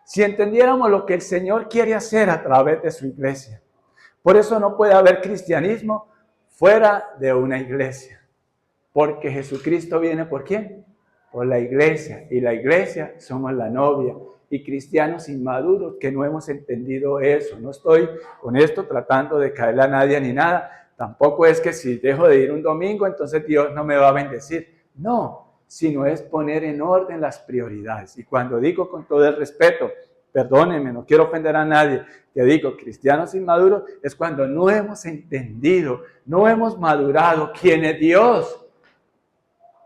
Si entendiéramos lo que el Señor quiere hacer a través de su iglesia. Por eso no puede haber cristianismo fuera de una iglesia. Porque Jesucristo viene ¿por quién? Por la iglesia. Y la iglesia somos la novia. Y cristianos inmaduros que no hemos entendido eso. No estoy con esto tratando de caerle a nadie ni nada. Tampoco es que si dejo de ir un domingo, entonces Dios no me va a bendecir. No, sino es poner en orden las prioridades. Y cuando digo con todo el respeto, perdónenme, no quiero ofender a nadie, que digo cristianos inmaduros, es cuando no hemos entendido, no hemos madurado quién es Dios.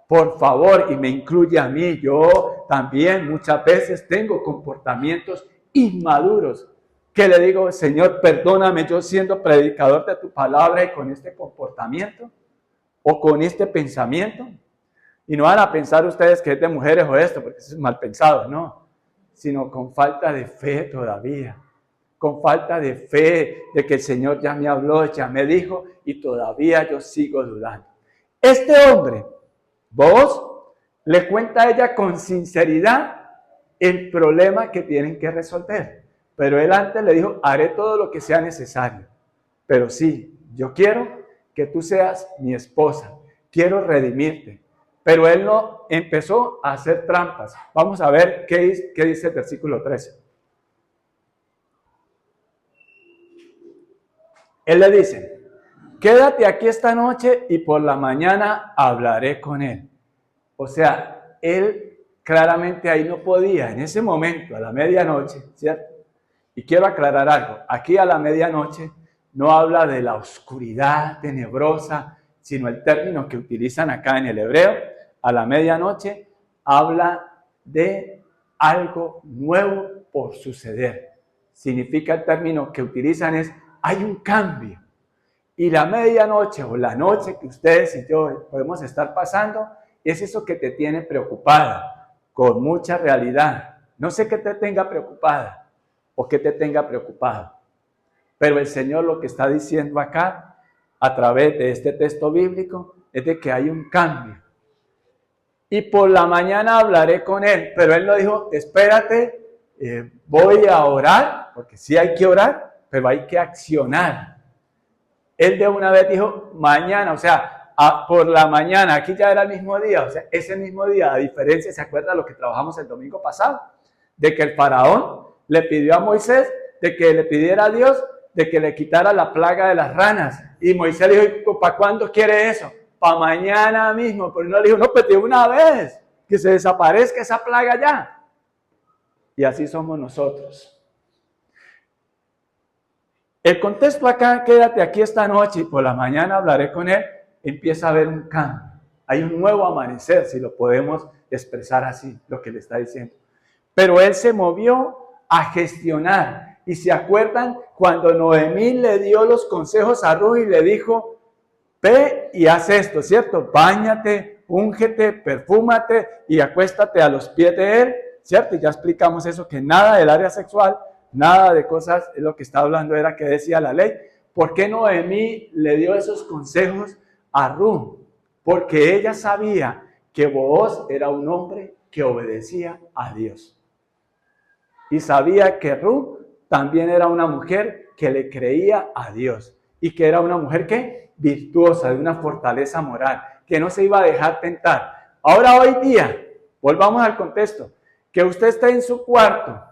Por favor, y me incluye a mí, yo también muchas veces tengo comportamientos inmaduros, que le digo, Señor, perdóname, yo siendo predicador de tu palabra y con este comportamiento, o con este pensamiento. Y no van a pensar ustedes que es de mujeres o esto, porque eso es mal pensado, no. Sino con falta de fe todavía. Con falta de fe de que el Señor ya me habló, ya me dijo, y todavía yo sigo dudando. Este hombre, vos, le cuenta a ella con sinceridad el problema que tienen que resolver. Pero él antes le dijo, haré todo lo que sea necesario. Pero sí, yo quiero que tú seas mi esposa. Quiero redimirte. Pero él no empezó a hacer trampas. Vamos a ver qué dice el versículo 13. Él le dice, quédate aquí esta noche y por la mañana hablaré con él. O sea, él claramente ahí no podía, en ese momento, a la medianoche, ¿cierto? Y quiero aclarar algo, aquí a la medianoche no habla de la oscuridad tenebrosa, sino el término que utilizan acá en el hebreo, a la medianoche, habla de algo nuevo por suceder. Significa el término que utilizan es, hay un cambio. Y la medianoche o la noche que ustedes y yo podemos estar pasando, es eso que te tiene preocupada, con mucha realidad. No sé qué te tenga preocupada o qué te tenga preocupado. Pero el Señor lo que está diciendo acá, a través de este texto bíblico, es de que hay un cambio. Y por la mañana hablaré con él. Pero él no dijo, espérate, voy a orar, porque sí hay que orar, pero hay que accionar. Él de una vez dijo, mañana, o sea, por la mañana, aquí ya era el mismo día, o sea, ese mismo día, a diferencia, ¿se acuerda lo que trabajamos el domingo pasado? De que el faraón le pidió a Moisés de que le pidiera a Dios de que le quitara la plaga de las ranas. Y Moisés le dijo, ¿para cuándo quiere eso? Para mañana mismo. Pero no le dijo, no, pues de una vez, que se desaparezca esa plaga ya. Y así somos nosotros. El contexto acá, quédate aquí esta noche y por la mañana hablaré con él, empieza a haber un cambio. Hay un nuevo amanecer, si lo podemos expresar así, lo que le está diciendo. Pero él se movió a gestionar. Y se acuerdan cuando Noemí le dio los consejos a Ruth y le dijo, ve y haz esto, ¿cierto? Báñate, úngete, perfúmate y acuéstate a los pies de él, ¿cierto? Y ya explicamos eso, que nada del área sexual, nada de cosas, lo que está hablando era que decía la ley. ¿Por qué Noemí le dio esos consejos a Ruth? Porque ella sabía que Booz era un hombre que obedecía a Dios. Y sabía que Ruth también era una mujer que le creía a Dios. Y que era una mujer que virtuosa, de una fortaleza moral, que no se iba a dejar tentar. Ahora hoy día, volvamos al contexto, que usted esté en su cuarto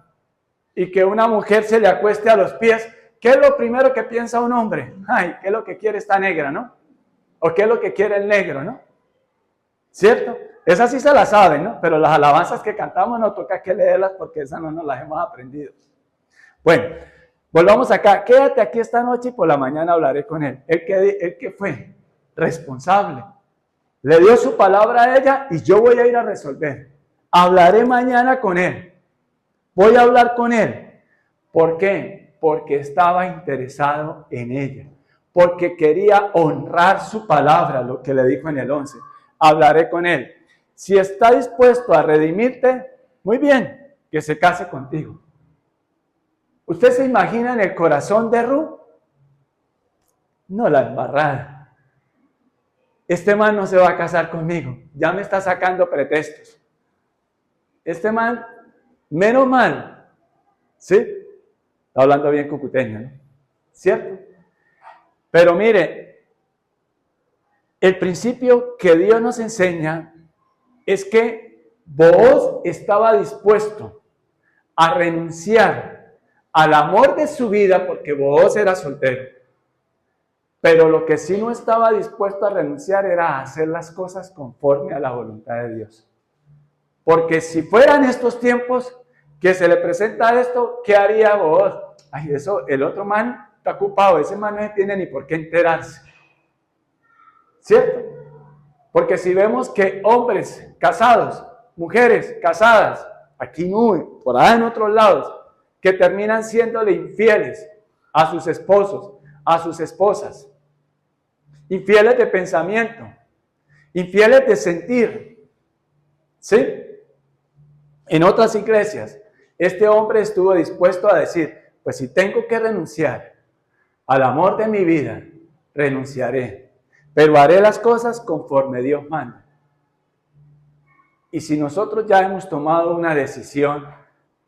y que una mujer se le acueste a los pies, ¿qué es lo primero que piensa un hombre? Ay, ¿qué es lo que quiere esta negra, no? ¿O qué es lo que quiere el negro, no? ¿Cierto? Esas sí se las saben, ¿no? Pero las alabanzas que cantamos no toca que leerlas porque esas no nos las hemos aprendido. Bueno, Volvamos acá, quédate aquí esta noche y por la mañana hablaré con él. El que fue responsable. Le dio su palabra a ella y yo voy a ir a resolver. Hablaré mañana con él. Voy a hablar con él. ¿Por qué? Porque estaba interesado en ella. Porque quería honrar su palabra, lo que le dijo en el 11. Hablaré con él. Si está dispuesto a redimirte, muy bien, que se case contigo. ¿Usted se imagina en el corazón de Ruth? No, la embarrada. Este man no se va a casar conmigo. Ya me está sacando pretextos. Este man, menos mal. ¿Sí? Está hablando bien cucuteño, ¿no? ¿Cierto? Pero mire, el principio que Dios nos enseña es que Booz estaba dispuesto a renunciar al amor de su vida porque Booz era soltero. Pero lo que sí no estaba dispuesto a renunciar era a hacer las cosas conforme a la voluntad de Dios. Porque si fueran estos tiempos que se le presenta esto, ¿qué haría Booz? Ay, eso, el otro man está ocupado, ese man no tiene ni por qué enterarse. ¿Cierto? Porque si vemos que hombres casados, mujeres casadas, aquí no, por allá en otros lados, que terminan siéndole infieles a sus esposos, a sus esposas, infieles de pensamiento, infieles de sentir, ¿sí? En otras iglesias, este hombre estuvo dispuesto a decir, pues si tengo que renunciar al amor de mi vida, renunciaré, pero haré las cosas conforme Dios manda. Y si nosotros ya hemos tomado una decisión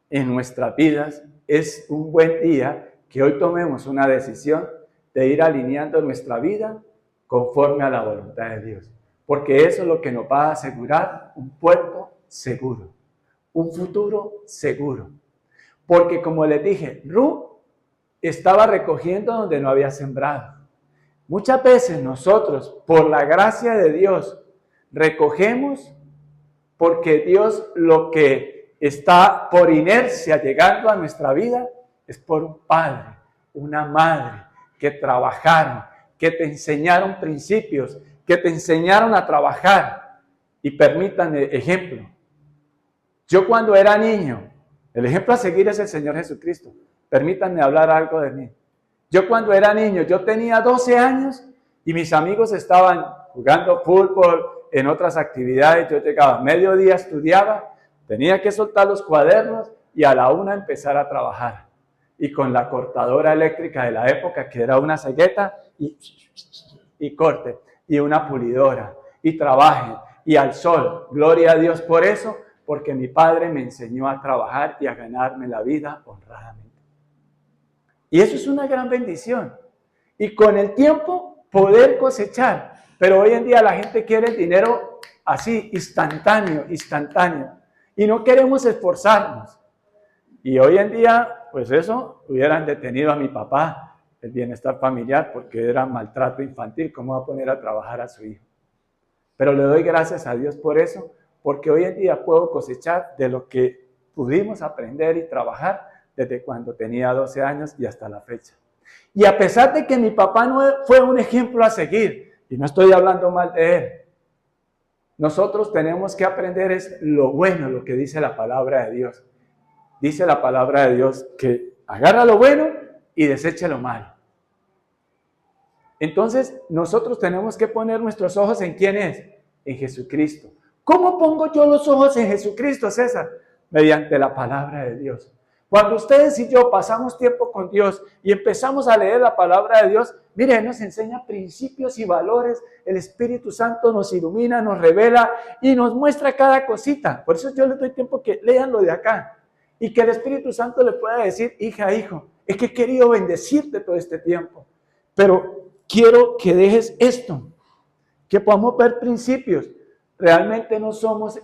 en nuestras vidas, es un buen día que hoy tomemos una decisión de ir alineando nuestra vida conforme a la voluntad de Dios. Porque eso es lo que nos va a asegurar un puerto seguro, un futuro seguro. Porque como les dije, Ruth estaba recogiendo donde no había sembrado. Muchas veces nosotros, por la gracia de Dios, recogemos porque Dios lo que está por inercia llegando a nuestra vida es por un padre, una madre que trabajaron, que te enseñaron principios, que te enseñaron a trabajar. Y permítanme ejemplo. Yo cuando era niño, el ejemplo a seguir es el Señor Jesucristo. Permítanme hablar algo de mí. Yo cuando era niño, yo tenía 12 años y mis amigos estaban jugando fútbol, en otras actividades. Yo llegaba a mediodía, estudiaba, tenía que soltar los cuadernos y a la 1 empezar a trabajar. Y con la cortadora eléctrica de la época, que era una cegueta, y corte, y una pulidora, y trabaje, y al sol. Gloria a Dios por eso, porque mi padre me enseñó a trabajar y a ganarme la vida honradamente. Y eso es una gran bendición. Y con el tiempo poder cosechar. Pero hoy en día la gente quiere el dinero así, instantáneo. Y no queremos esforzarnos. Y hoy en día, pues eso, hubieran detenido a mi papá, el bienestar familiar, porque era maltrato infantil. ¿Cómo va a poner a trabajar a su hijo? Pero le doy gracias a Dios por eso, porque hoy en día puedo cosechar de lo que pudimos aprender y trabajar desde cuando tenía 12 años y hasta la fecha. Y a pesar de que mi papá no fue un ejemplo a seguir, y no estoy hablando mal de él, nosotros tenemos que aprender es lo bueno, lo que dice la palabra de Dios. Dice la palabra de Dios que agarra lo bueno y desecha lo malo. Entonces, nosotros tenemos que poner nuestros ojos en ¿quién es? En Jesucristo. ¿Cómo pongo yo los ojos en Jesucristo, César? Mediante la palabra de Dios. Cuando ustedes y yo pasamos tiempo con Dios y empezamos a leer la palabra de Dios, miren, nos enseña principios y valores. El Espíritu Santo nos ilumina, nos revela y nos muestra cada cosita. Por eso yo les doy tiempo que lean lo de acá. Y que el Espíritu Santo le pueda decir, hija, hijo, es que he querido bendecirte todo este tiempo. Pero quiero que dejes esto, que podamos ver principios. Realmente no somos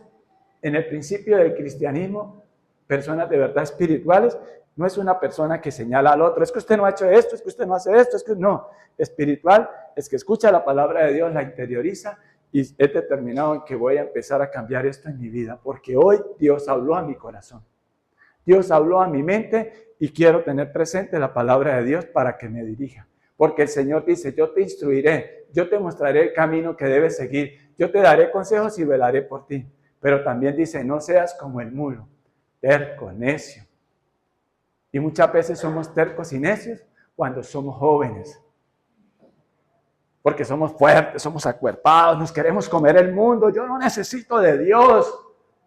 en el principio del cristianismo personas de verdad espirituales. No es una persona que señala al otro, es que usted no ha hecho esto, es que usted no hace esto, es que no. Espiritual es que escucha la palabra de Dios, la interioriza y he determinado en que voy a empezar a cambiar esto en mi vida, porque hoy Dios habló a mi corazón. Dios habló a mi mente y quiero tener presente la palabra de Dios para que me dirija. Porque el Señor dice, yo te instruiré, yo te mostraré el camino que debes seguir, yo te daré consejos y velaré por ti. Pero también dice, no seas como el mulo, terco, necio. Y muchas veces somos tercos y necios cuando somos jóvenes. Porque somos fuertes, somos acuerpados, nos queremos comer el mundo. Yo no necesito de Dios.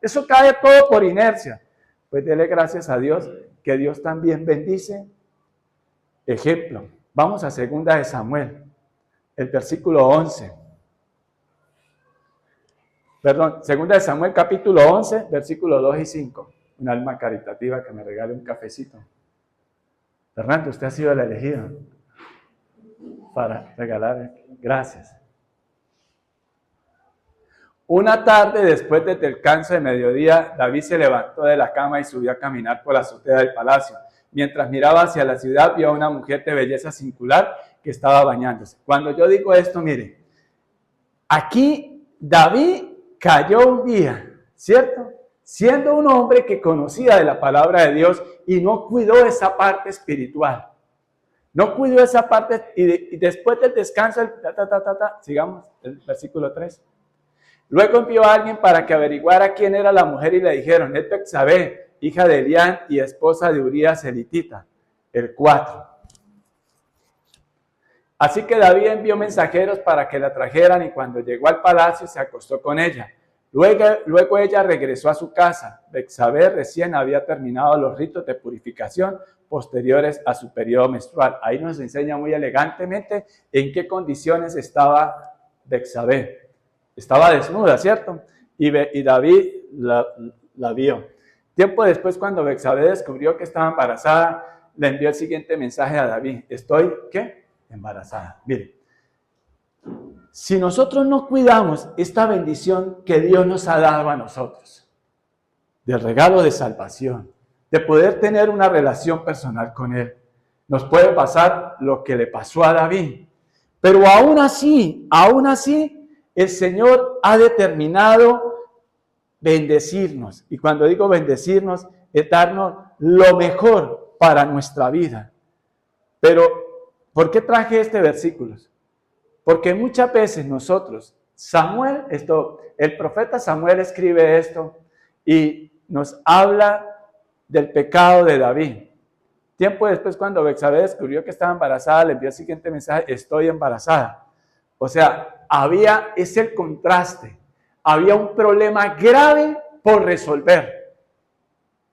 Eso cae todo por inercia. Pues dele gracias a Dios, que Dios también bendice. Ejemplo, vamos a 2 de Samuel, el versículo 11. Perdón, 2 de Samuel capítulo 11, versículos 2 y 5. Un alma caritativa que me regale un cafecito. Fernando, usted ha sido el elegido para regalar. Gracias. Una tarde después del descanso de mediodía, David se levantó de la cama y subió a caminar por la azotea del palacio. Mientras miraba hacia la ciudad, vio a una mujer de belleza singular que estaba bañándose. Cuando yo digo esto, mire, aquí David cayó un día, ¿cierto? Siendo un hombre que conocía de la palabra de Dios y no cuidó esa parte espiritual. No cuidó esa parte y después del descanso, sigamos, el versículo 3. Luego envió a alguien para que averiguara quién era la mujer y le dijeron, es Betsabé, hija de Elián y esposa de Urías elitita. El 4. Así que David envió mensajeros para que la trajeran y cuando llegó al palacio se acostó con ella. Luego ella regresó a su casa. Betsabé recién había terminado los ritos de purificación posteriores a su periodo menstrual. Ahí nos enseña muy elegantemente en qué condiciones estaba Betsabé. Estaba desnuda, ¿cierto? Y David la vio. Tiempo después, cuando Betsabé descubrió que estaba embarazada, le envió el siguiente mensaje a David. Estoy, ¿qué? Embarazada. Mire, si nosotros no cuidamos esta bendición que Dios nos ha dado a nosotros, del regalo de salvación, de poder tener una relación personal con Él, nos puede pasar lo que le pasó a David. Pero aún así, el Señor ha determinado bendecirnos. Y cuando digo bendecirnos, es darnos lo mejor para nuestra vida. Pero, ¿por qué traje este versículo? Porque muchas veces nosotros, el profeta Samuel escribe esto y nos habla del pecado de David. Tiempo después, cuando Betsabé descubrió que estaba embarazada, le envió el siguiente mensaje, estoy embarazada. O sea, había ese contraste, había un problema grave por resolver.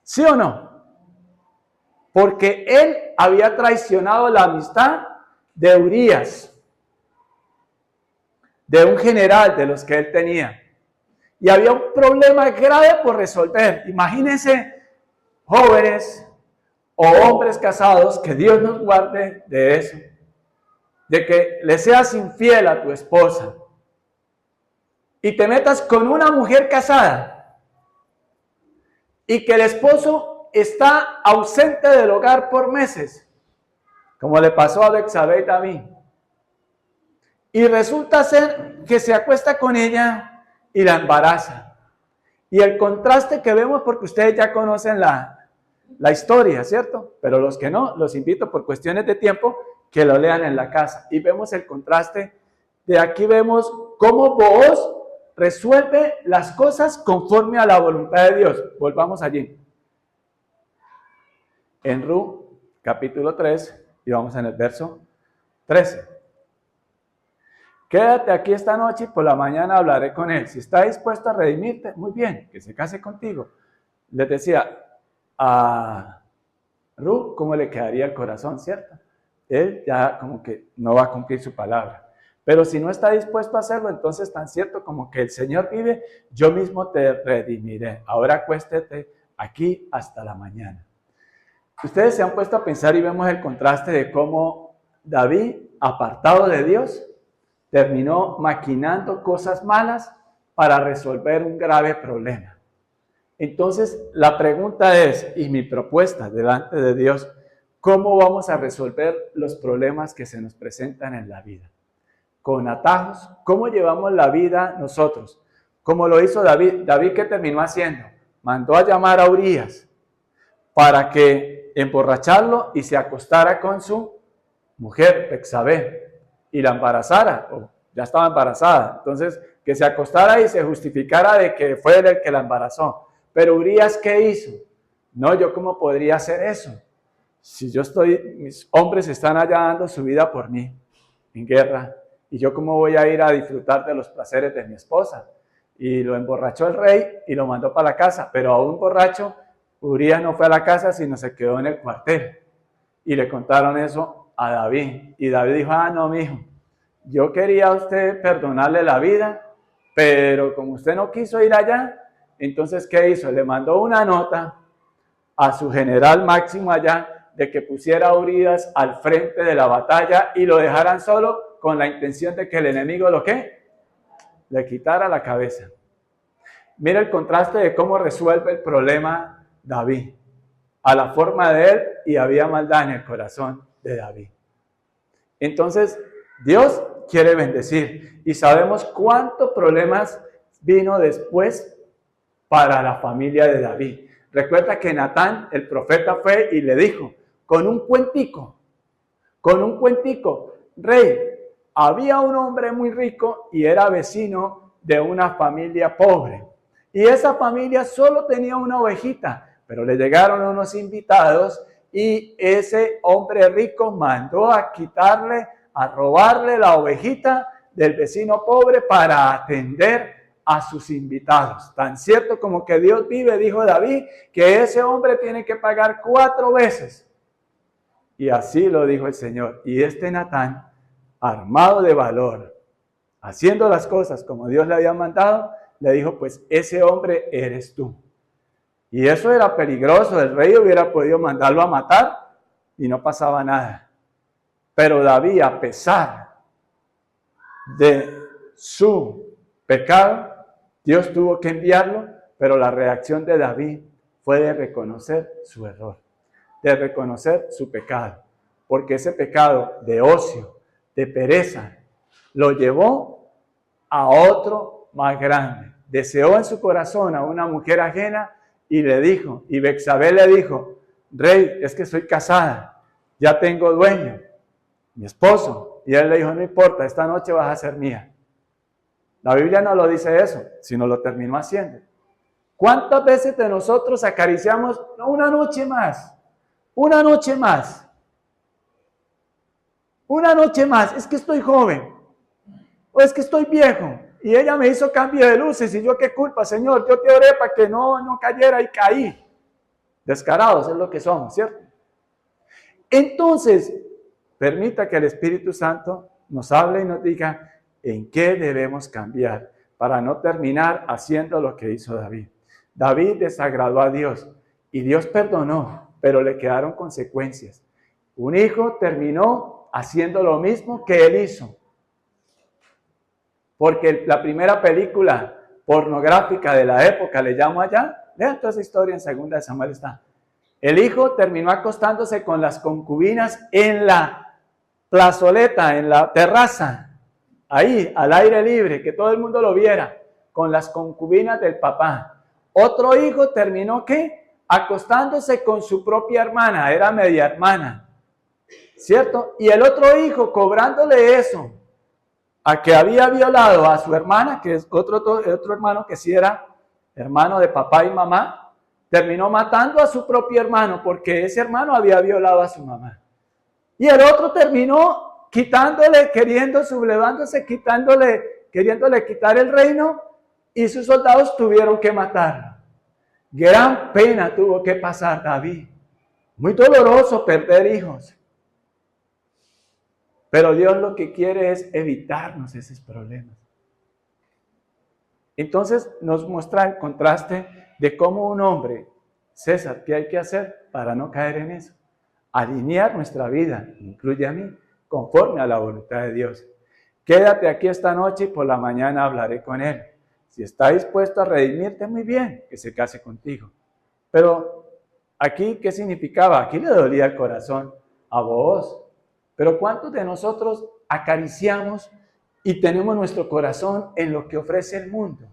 ¿Sí o no? Porque él había traicionado la amistad de Urías, de un general de los que él tenía. Y había un problema grave por resolver. Imagínense, jóvenes o hombres casados, que Dios nos guarde de eso. De que le seas infiel a tu esposa y te metas con una mujer casada y que el esposo está ausente del hogar por meses, como le pasó a Betsabé y David. Y resulta ser que se acuesta con ella y la embaraza. Y el contraste que vemos, porque ustedes ya conocen la historia, ¿cierto? Pero los que no, los invito por cuestiones de tiempo que lo lean en la casa. Y vemos el contraste. De aquí vemos cómo Booz resuelve las cosas conforme a la voluntad de Dios. Volvamos allí. En Ruth, capítulo 3, y vamos en el verso 13. Quédate aquí esta noche y por la mañana hablaré con él. Si está dispuesto a redimirte, muy bien, que se case contigo. Les decía a Ruth cómo le quedaría el corazón, ¿cierto? Él ya como que no va a cumplir su palabra. Pero si no está dispuesto a hacerlo, entonces tan cierto como que el Señor vive, yo mismo te redimiré. Ahora acuéstete aquí hasta la mañana. Ustedes se han puesto a pensar y vemos el contraste de cómo David, apartado de Dios, terminó maquinando cosas malas para resolver un grave problema. Entonces, la pregunta es, y mi propuesta delante de Dios, ¿cómo vamos a resolver los problemas que se nos presentan en la vida? ¿Con atajos? ¿Cómo llevamos la vida nosotros? Como lo hizo David. ¿David qué terminó haciendo? Mandó a llamar a Urías para que emborracharlo y se acostara con su mujer, Betsabé, y la embarazara, o ya estaba embarazada. Entonces, que se acostara y se justificara de que fue él el que la embarazó. Pero Urías, ¿qué hizo? No, ¿yo cómo podría hacer eso? Si yo mis hombres están allá dando su vida por mí, en guerra, y yo cómo voy a ir a disfrutar de los placeres de mi esposa. Y lo emborrachó el rey y lo mandó para la casa, pero a un borracho, Urías no fue a la casa, sino se quedó en el cuartel. Y le contaron eso a David. Y David dijo, no, mijo, yo quería a usted perdonarle la vida, pero como usted no quiso ir allá, entonces, ¿qué hizo? Le mandó una nota a su general máximo allá de que pusiera a Urías al frente de la batalla y lo dejaran solo con la intención de que el enemigo ¿lo qué? Le quitara la cabeza. Mira el contraste de cómo resuelve el problema David. A la forma de él y había maldad en el corazón de David. Entonces, Dios quiere bendecir y sabemos cuántos problemas vino después para la familia de David. Recuerda que Natán, el profeta, fue y le dijo, con un cuentico, rey, había un hombre muy rico y era vecino de una familia pobre. Y esa familia solo tenía una ovejita, pero le llegaron unos invitados y ese hombre rico mandó a robarle la ovejita del vecino pobre para atender a sus invitados. Tan cierto como que Dios vive, dijo David, que ese hombre tiene que pagar 4 veces. Y así lo dijo el Señor. Y este Natán, armado de valor, haciendo las cosas como Dios le había mandado, le dijo, pues ese hombre eres tú. Y eso era peligroso, el rey hubiera podido mandarlo a matar y no pasaba nada. Pero David, a pesar de su pecado, Dios tuvo que enviarlo, pero la reacción de David fue de reconocer su error, de reconocer su pecado, porque ese pecado de ocio, de pereza, lo llevó a otro más grande. Deseó en su corazón a una mujer ajena y le dijo, y Betsabé le dijo, rey, es que soy casada, ya tengo dueño, mi esposo. Y él le dijo, no importa, esta noche vas a ser mía. La Biblia no lo dice eso, sino lo terminó haciendo. ¿Cuántas veces de nosotros acariciamos una noche más? Una noche más. Una noche más. Es que estoy joven. O es que estoy viejo. Y ella me hizo cambio de luces. Y yo, ¿qué culpa, Señor? Yo te oré para que no cayera y caí. Descarados es lo que somos, ¿cierto? Entonces, permita que el Espíritu Santo nos hable y nos diga en qué debemos cambiar para no terminar haciendo lo que hizo David. David desagradó a Dios y Dios perdonó, pero le quedaron consecuencias. Un hijo terminó haciendo lo mismo que él hizo. Porque la primera película pornográfica de la época, le llamo allá, lean toda esa historia en 2 de Samuel está. El hijo terminó acostándose con las concubinas en la plazoleta, en la terraza, ahí, al aire libre, que todo el mundo lo viera, con las concubinas del papá. Otro hijo terminó, ¿qué? Acostándose con su propia hermana, era media hermana, ¿cierto? Y el otro hijo cobrándole eso, a que había violado a su hermana, que es otro hermano que sí era hermano de papá y mamá, terminó matando a su propio hermano, porque ese hermano había violado a su mamá. Y el otro terminó quitándole, queriéndole quitar el reino, y sus soldados tuvieron que matarlo. Gran pena tuvo que pasar David. Muy doloroso perder hijos. Pero Dios lo que quiere es evitarnos esos problemas. Entonces nos muestra el contraste de cómo un hombre, César, ¿qué hay que hacer para no caer en eso? Alinear nuestra vida, incluye a mí, conforme a la voluntad de Dios. Quédate aquí esta noche y por la mañana hablaré con él. Si está dispuesto a redimirte, muy bien, que se case contigo. Pero aquí, ¿qué significaba? Aquí le dolía el corazón a vos. Pero ¿cuántos de nosotros acariciamos y tenemos nuestro corazón en lo que ofrece el mundo?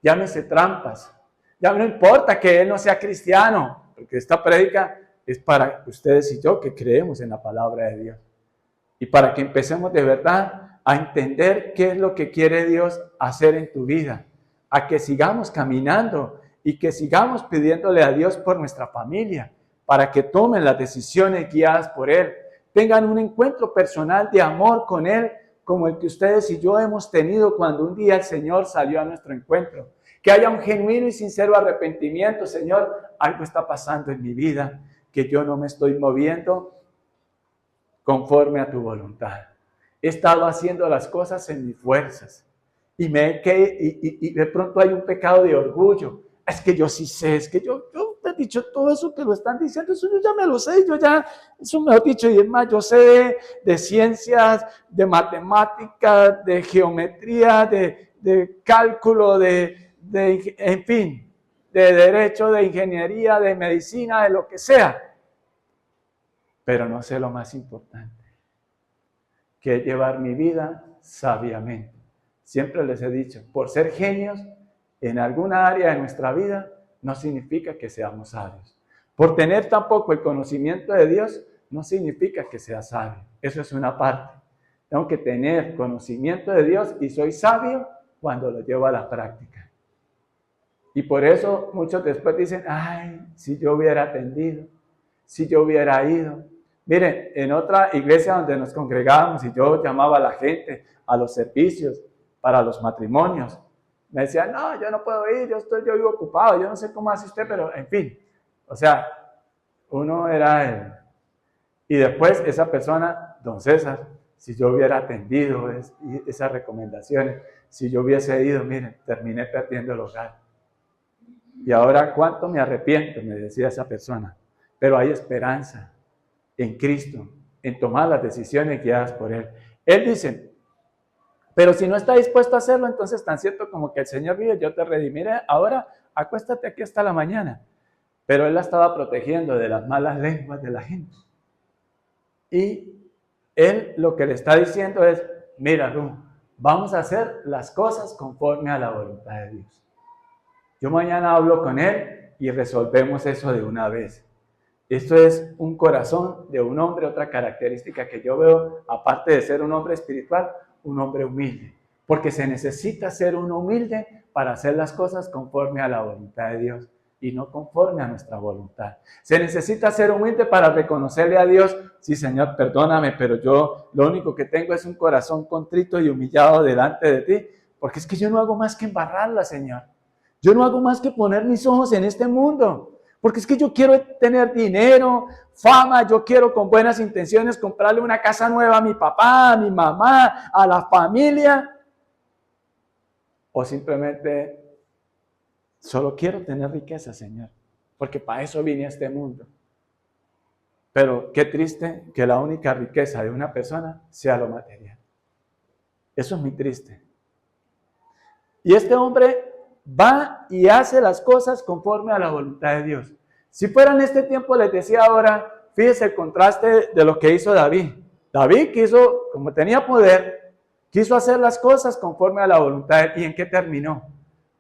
Llámese trampas. Ya no importa que él no sea cristiano. porque esta prédica es para ustedes y yo que creemos en la palabra de Dios. Y para que empecemos de verdad a entender qué es lo que quiere Dios hacer en tu vida. A que sigamos caminando y que sigamos pidiéndole a Dios por nuestra familia, para que tomen las decisiones guiadas por Él. Tengan un encuentro personal de amor con Él, como el que ustedes y yo hemos tenido cuando un día el Señor salió a nuestro encuentro. Que haya un genuino y sincero arrepentimiento. Señor, algo está pasando en mi vida, que yo no me estoy moviendo conforme a tu voluntad. He estado haciendo las cosas en mis fuerzas y de pronto hay un pecado de orgullo. Es que yo sí sé, es que yo te he dicho todo eso que lo están diciendo, eso yo ya me lo sé, eso me lo he dicho, y es más, yo sé de ciencias, de matemáticas, de geometría, de cálculo, en fin, de derecho, de ingeniería, de medicina, de lo que sea. Pero no sé lo más importante, que es llevar mi vida sabiamente. Siempre les he dicho, por ser genios en alguna área de nuestra vida, no significa que seamos sabios. Por tener tampoco el conocimiento de Dios, no significa que sea sabio. Eso es una parte. Tengo que tener conocimiento de Dios y soy sabio cuando lo llevo a la práctica. Y por eso muchos después dicen, ay, si yo hubiera atendido, si yo hubiera ido. Miren, en otra iglesia donde nos congregábamos y yo llamaba a la gente a los servicios para los matrimonios, me decían, no, yo no puedo ir, yo vivo ocupado, yo no sé cómo hace usted, pero en fin. O sea, uno era él. Y después esa persona, don César, si yo hubiera atendido esas recomendaciones, si yo hubiese ido, miren, terminé perdiendo el hogar. Y ahora, ¿cuánto me arrepiento? Me decía esa persona. Pero hay esperanza en Cristo, en tomar las decisiones guiadas por Él. Él dice, pero si no está dispuesto a hacerlo, entonces tan cierto como que el Señor vive, yo te redimiré. Ahora acuéstate aquí hasta la mañana. Pero Él la estaba protegiendo de las malas lenguas de la gente. Y Él lo que le está diciendo es, mira Ru, vamos a hacer las cosas conforme a la voluntad de Dios. Yo mañana hablo con Él y resolvemos eso de una vez. Esto es un corazón de un hombre, otra característica que yo veo, aparte de ser un hombre espiritual, un hombre humilde. Porque se necesita ser un humilde para hacer las cosas conforme a la voluntad de Dios y no conforme a nuestra voluntad. Se necesita ser humilde para reconocerle a Dios, sí Señor, perdóname, pero yo lo único que tengo es un corazón contrito y humillado delante de ti, porque es que yo no hago más que embarrarla, Señor. Yo no hago más que poner mis ojos en este mundo. Porque es que yo quiero tener dinero, fama, yo quiero con buenas intenciones comprarle una casa nueva a mi papá, a mi mamá, a la familia. O simplemente solo quiero tener riqueza, Señor, porque para eso vine a este mundo. Pero qué triste que la única riqueza de una persona sea lo material. Eso es muy triste. Y este hombre va y hace las cosas conforme a la voluntad de Dios. Si fuera en este tiempo, les decía ahora, fíjese el contraste de lo que hizo David. David quiso, como tenía poder, quiso hacer las cosas conforme a la voluntad de Dios. ¿Y en qué terminó?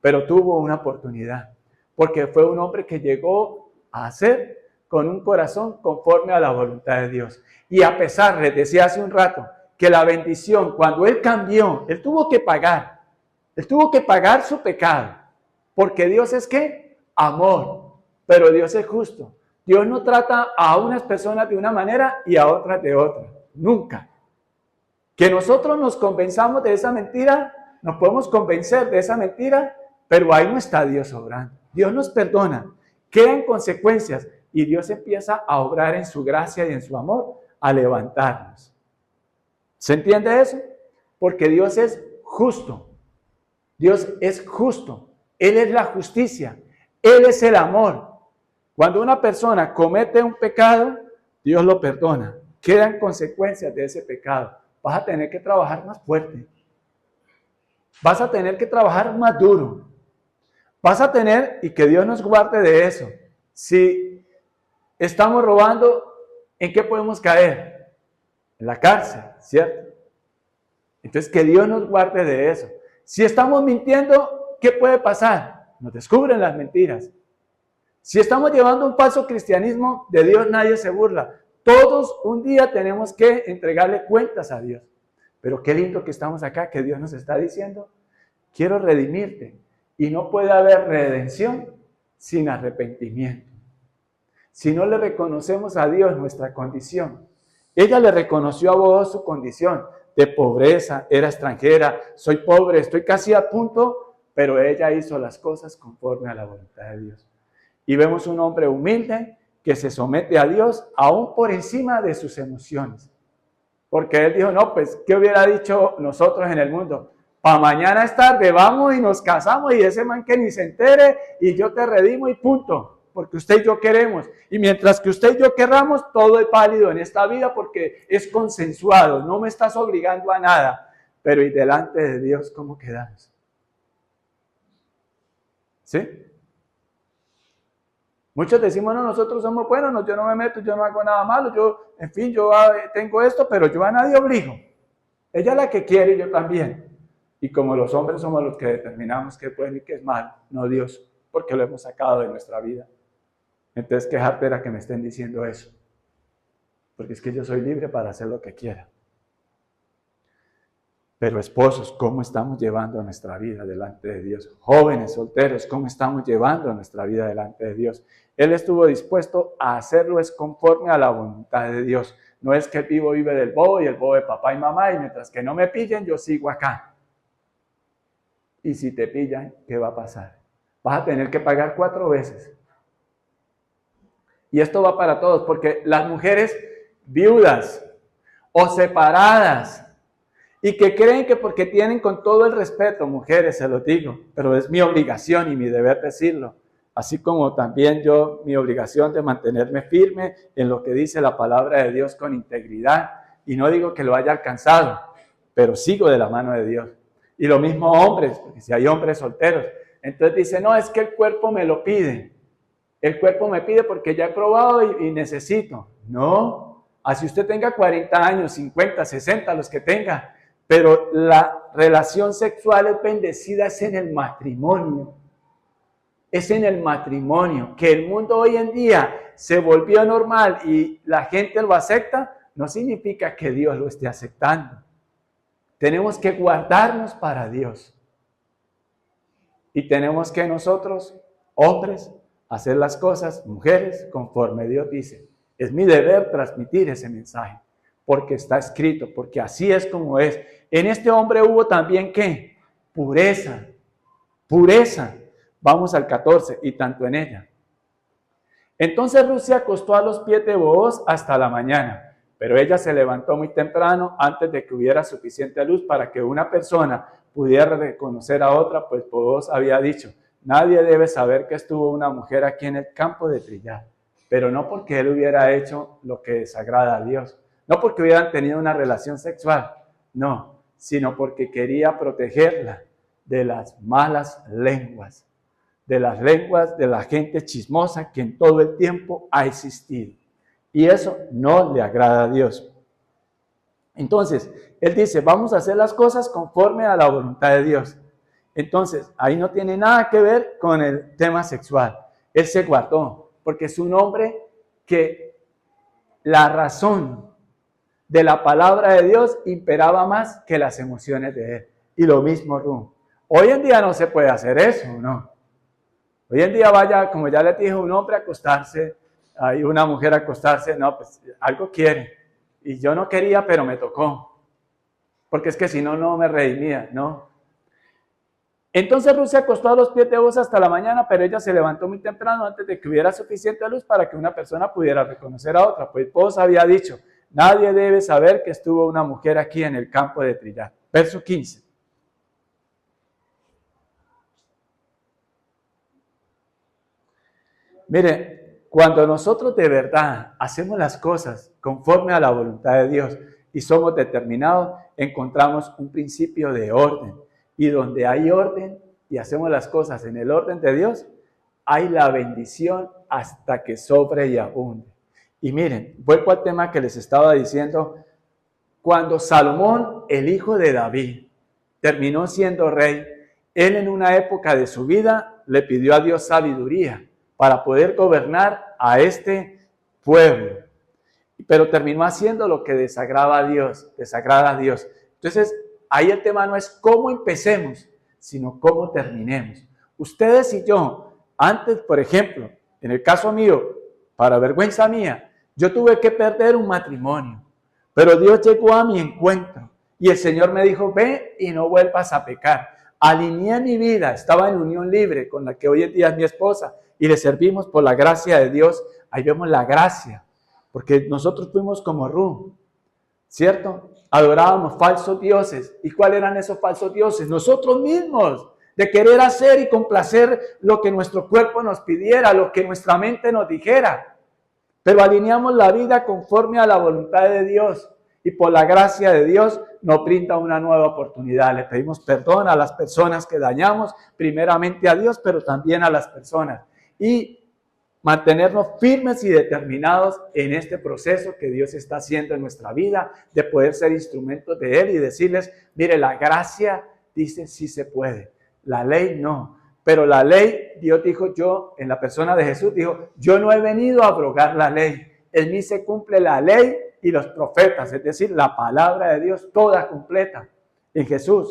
Pero tuvo una oportunidad, porque fue un hombre que llegó a hacer con un corazón conforme a la voluntad de Dios. Y a pesar, les decía hace un rato, que la bendición, cuando él cambió, él tuvo que pagar su pecado, porque Dios es ¿qué? Amor, pero Dios es justo. Dios no trata a unas personas de una manera y a otras de otra, nunca. Que nosotros nos convenzamos de esa mentira, nos podemos convencer de esa mentira, pero ahí no está Dios obrando. Dios nos perdona, quedan consecuencias y Dios empieza a obrar en su gracia y en su amor, a levantarnos. ¿Se entiende eso? Porque Dios es justo. Dios es justo. Él es la justicia. Él es el amor. Cuando una persona comete un pecado, Dios lo perdona. Quedan consecuencias de ese pecado. Vas a tener que trabajar más fuerte. Vas a tener que trabajar más duro. Vas a tener, y que Dios nos guarde de eso. Si estamos robando, ¿en qué podemos caer? En la cárcel, ¿cierto? Entonces, que Dios nos guarde de eso. Si estamos mintiendo, ¿qué puede pasar? Nos descubren las mentiras. Si estamos llevando un falso cristianismo, de Dios nadie se burla. Todos un día tenemos que entregarle cuentas a Dios. Pero qué lindo que estamos acá, que Dios nos está diciendo, quiero redimirte. Y no puede haber redención sin arrepentimiento. Si no le reconocemos a Dios nuestra condición, ella le reconoció a vos su condición de pobreza, era extranjera, soy pobre, estoy casi a punto, pero ella hizo las cosas conforme a la voluntad de Dios. Y vemos un hombre humilde que se somete a Dios aún por encima de sus emociones. Porque él dijo, no, pues, ¿qué hubiera dicho nosotros en el mundo? Para mañana es tarde, vamos y nos casamos y ese man que ni se entere y yo te redimo y punto. Porque usted y yo queremos. Y mientras que usted y yo querramos, todo es válido en esta vida porque es consensuado. No me estás obligando a nada. Pero y delante de Dios, ¿cómo quedamos? ¿Sí? Muchos decimos, no, nosotros somos buenos, no, yo no me meto, yo no hago nada malo, yo, en fin, yo tengo esto, pero yo a nadie obligo. Ella es la que quiere y yo también. Y como los hombres somos los que determinamos qué es bueno y qué es malo, no Dios, porque lo hemos sacado de nuestra vida. Entonces, qué jartera que me estén diciendo eso. Porque es que yo soy libre para hacer lo que quiera. Pero esposos, ¿cómo estamos llevando nuestra vida delante de Dios? Jóvenes, solteros, ¿cómo estamos llevando nuestra vida delante de Dios? Él estuvo dispuesto a hacerlo, es conforme a la voluntad de Dios. No es que el vivo vive del bobo y el bobo de papá y mamá, y mientras que no me pillen, yo sigo acá. Y si te pillan, ¿qué va a pasar? Vas a tener que pagar 4 veces. Y esto va para todos, porque las mujeres viudas o separadas, y que creen que porque tienen, con todo el respeto, mujeres, se lo digo, pero es mi obligación y mi deber decirlo, así como también yo, mi obligación de mantenerme firme en lo que dice la palabra de Dios con integridad, y no digo que lo haya alcanzado, pero sigo de la mano de Dios. Y lo mismo hombres, porque si hay hombres solteros, entonces dice, no, es que el cuerpo me lo pide, el cuerpo me pide porque ya he probado y necesito. No, así usted tenga 40 años, 50, 60, los que tenga, pero la relación sexual es bendecida, es en el matrimonio. Es en el matrimonio. Que el mundo hoy en día se volvió normal y la gente lo acepta, no significa que Dios lo esté aceptando. Tenemos que guardarnos para Dios. Y tenemos que nosotros, hombres, hacer las cosas, mujeres, conforme Dios dice. Es mi deber transmitir ese mensaje, porque está escrito, porque así es como es. En este hombre hubo también, ¿qué? Pureza. Pureza. Vamos al 14, y tanto en ella. Entonces Ruth se acostó a los pies de Booz hasta la mañana, pero ella se levantó muy temprano antes de que hubiera suficiente luz para que una persona pudiera reconocer a otra, pues Booz había dicho, nadie debe saber que estuvo una mujer aquí en el campo de trillar, pero no porque él hubiera hecho lo que desagrada a Dios, no porque hubieran tenido una relación sexual, no, sino porque quería protegerla de las malas lenguas, de las lenguas de la gente chismosa que en todo el tiempo ha existido. Y eso no le agrada a Dios. Entonces, él dice, vamos a hacer las cosas conforme a la voluntad de Dios. Entonces, ahí no tiene nada que ver con el tema sexual. Él se guardó, porque es un hombre que la razón de la palabra de Dios imperaba más que las emociones de él. Y lo mismo Ruth. Hoy en día no se puede hacer eso, ¿no? Hoy en día vaya, como ya les dije, un hombre a acostarse, hay una mujer a acostarse, no, pues algo quiere. Y yo no quería, pero me tocó. Porque es que si no, no me redimía, ¿no? Entonces Ruth se acostó a los pies de Booz hasta la mañana, pero ella se levantó muy temprano antes de que hubiera suficiente luz para que una persona pudiera reconocer a otra. Pues Booz había dicho, nadie debe saber que estuvo una mujer aquí en el campo de trillar. Verso 15. Mire, cuando nosotros de verdad hacemos las cosas conforme a la voluntad de Dios y somos determinados, encontramos un principio de orden. Y donde hay orden y hacemos las cosas en el orden de Dios, hay la bendición hasta que sobre y abunde. Y miren, vuelvo al tema que les estaba diciendo. Cuando Salomón, el hijo de David, terminó siendo rey, él en una época de su vida le pidió a Dios sabiduría para poder gobernar a este pueblo. Pero terminó haciendo lo que desagrada a Dios. Entonces, ahí el tema no es cómo empecemos, sino cómo terminemos. Ustedes y yo, antes, por ejemplo, en el caso mío, para vergüenza mía, yo tuve que perder un matrimonio, pero Dios llegó a mi encuentro y el Señor me dijo, ve y no vuelvas a pecar. Alineé mi vida, estaba en unión libre con la que hoy en día es mi esposa y le servimos por la gracia de Dios. Ahí vemos la gracia, porque nosotros fuimos como Ruth, ¿cierto? Adorábamos falsos dioses. ¿Y cuáles eran esos falsos dioses? Nosotros mismos, de querer hacer y complacer lo que nuestro cuerpo nos pidiera, lo que nuestra mente nos dijera. Pero alineamos la vida conforme a la voluntad de Dios y por la gracia de Dios nos brinda una nueva oportunidad. Le pedimos perdón a las personas que dañamos, primeramente a Dios, pero también a las personas. Y mantenernos firmes y determinados en este proceso que Dios está haciendo en nuestra vida, de poder ser instrumentos de Él y decirles, mire, la gracia dice sí se puede, la ley no. Pero la ley, Dios dijo, yo, en la persona de Jesús, dijo, yo no he venido a abrogar la ley. En mí se cumple la ley y los profetas, es decir, la palabra de Dios toda completa en Jesús.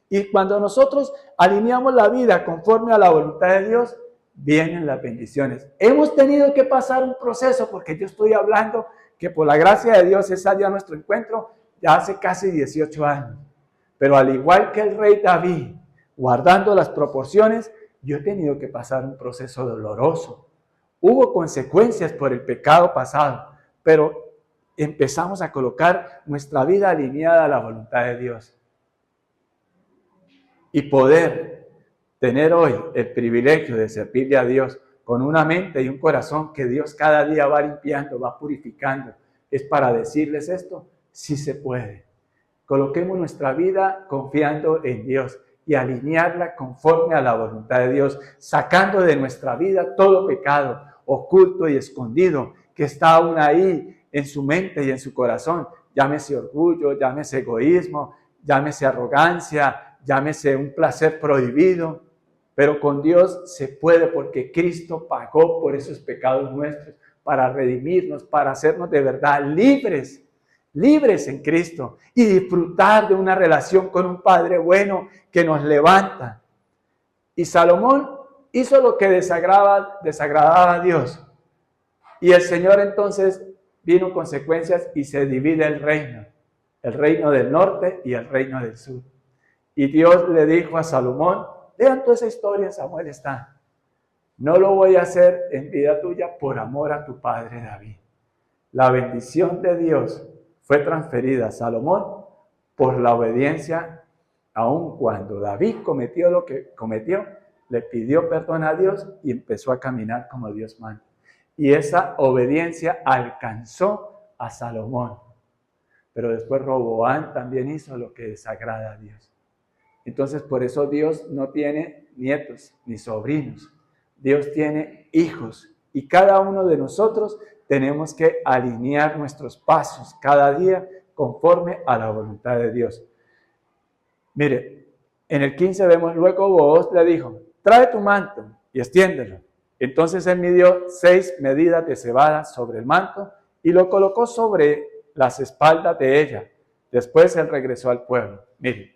Y cuando nosotros alineamos la vida conforme a la voluntad de Dios, vienen las bendiciones. Hemos tenido que pasar un proceso, porque yo estoy hablando que por la gracia de Dios es allá nuestro encuentro ya hace casi 18 años. Pero al igual que el rey David, guardando las proporciones, yo he tenido que pasar un proceso doloroso. Hubo consecuencias por el pecado pasado, pero empezamos a colocar nuestra vida alineada a la voluntad de Dios. Y poder tener hoy el privilegio de servirle a Dios con una mente y un corazón que Dios cada día va limpiando, va purificando, es para decirles esto, sí se puede. Coloquemos nuestra vida confiando en Dios y alinearla conforme a la voluntad de Dios, sacando de nuestra vida todo pecado oculto y escondido que está aún ahí en su mente y en su corazón. Llámese orgullo, llámese egoísmo, llámese arrogancia, llámese un placer prohibido. Pero con Dios se puede, porque Cristo pagó por esos pecados nuestros para redimirnos, para hacernos de verdad libres en Cristo y disfrutar de una relación con un Padre bueno que nos levanta. Y Salomón hizo lo que desagradaba a Dios. Y el Señor entonces vino consecuencias y se divide el reino del norte y el reino del sur. Y Dios le dijo a Salomón, lean toda esa historia, Samuel está. No lo voy a hacer en vida tuya por amor a tu padre David. La bendición de Dios fue transferida a Salomón por la obediencia, aun cuando David cometió lo que cometió, le pidió perdón a Dios y empezó a caminar como Dios manda. Y esa obediencia alcanzó a Salomón. Pero después Roboam también hizo lo que desagrada a Dios. Entonces, por eso Dios no tiene nietos ni sobrinos. Dios tiene hijos. Y cada uno de nosotros tenemos que alinear nuestros pasos cada día conforme a la voluntad de Dios. Mire, en el 15 vemos, luego Booz le dijo, trae tu manto y extiéndelo. Entonces él midió 6 medidas de cebada sobre el manto y lo colocó sobre las espaldas de ella. Después él regresó al pueblo. Mire,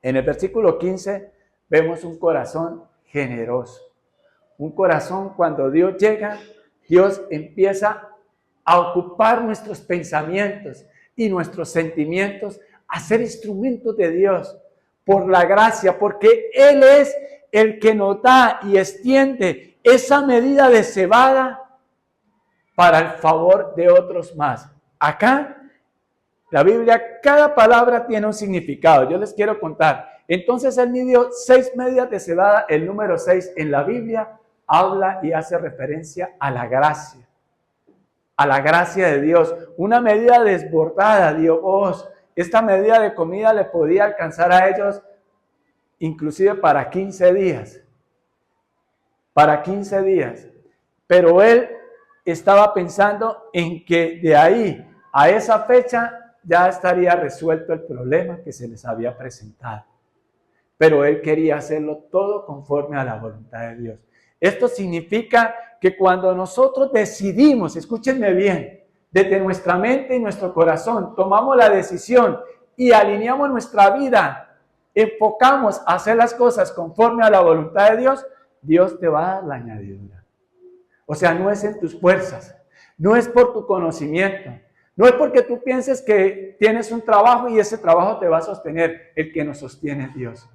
en el versículo 15 vemos un corazón generoso. Un corazón cuando Dios llega, Dios empieza a ocupar nuestros pensamientos y nuestros sentimientos, a ser instrumentos de Dios por la gracia, porque Él es el que nos da y extiende esa medida de cebada para el favor de otros más. Acá, la Biblia, cada palabra tiene un significado. Yo les quiero contar. Entonces Él midió 6 medidas de cebada. El número 6 en la Biblia habla y hace referencia a la gracia de Dios. Una medida desbordada, Dios. Esta medida de comida le podía alcanzar a ellos inclusive para 15 días. Para 15 días. Pero Él estaba pensando en que de ahí a esa fecha ya estaría resuelto el problema que se les había presentado. Pero Él quería hacerlo todo conforme a la voluntad de Dios. Esto significa que cuando nosotros decidimos, escúchenme bien, desde nuestra mente y nuestro corazón, tomamos la decisión y alineamos nuestra vida, enfocamos a hacer las cosas conforme a la voluntad de Dios, Dios te va a dar la añadidura. O sea, no es en tus fuerzas, no es por tu conocimiento, no es porque tú pienses que tienes un trabajo y ese trabajo te va a sostener. El que nos sostiene es Dios.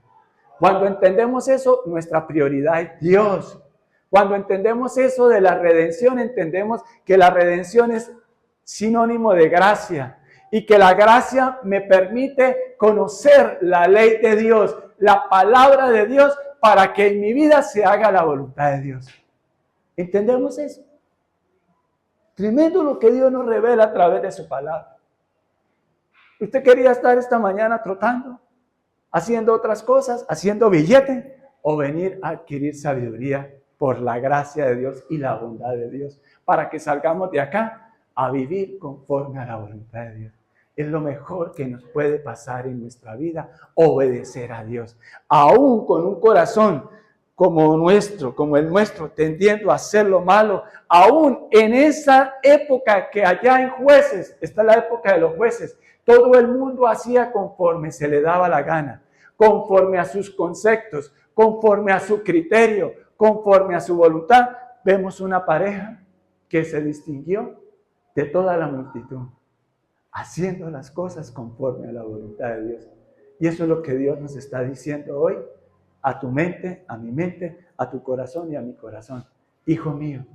Cuando entendemos eso, nuestra prioridad es Dios. Cuando entendemos eso de la redención, entendemos que la redención es sinónimo de gracia y que la gracia me permite conocer la ley de Dios, la palabra de Dios, para que en mi vida se haga la voluntad de Dios. ¿Entendemos eso? Tremendo lo que Dios nos revela a través de su palabra. ¿Usted quería estar esta mañana trotando, haciendo otras cosas, haciendo billete, o venir a adquirir sabiduría por la gracia de Dios y la bondad de Dios, para que salgamos de acá a vivir conforme a la voluntad de Dios? Es lo mejor que nos puede pasar en nuestra vida, obedecer a Dios, aún con un corazón como el nuestro, tendiendo a hacer lo malo, aún en esa época que allá en Jueces, está la época de los jueces, todo el mundo hacía conforme se le daba la gana, conforme a sus conceptos, conforme a su criterio, conforme a su voluntad. Vemos una pareja que se distinguió de toda la multitud, haciendo las cosas conforme a la voluntad de Dios. Y eso es lo que Dios nos está diciendo hoy, a tu mente, a mi mente, a tu corazón y a mi corazón. Hijo mío,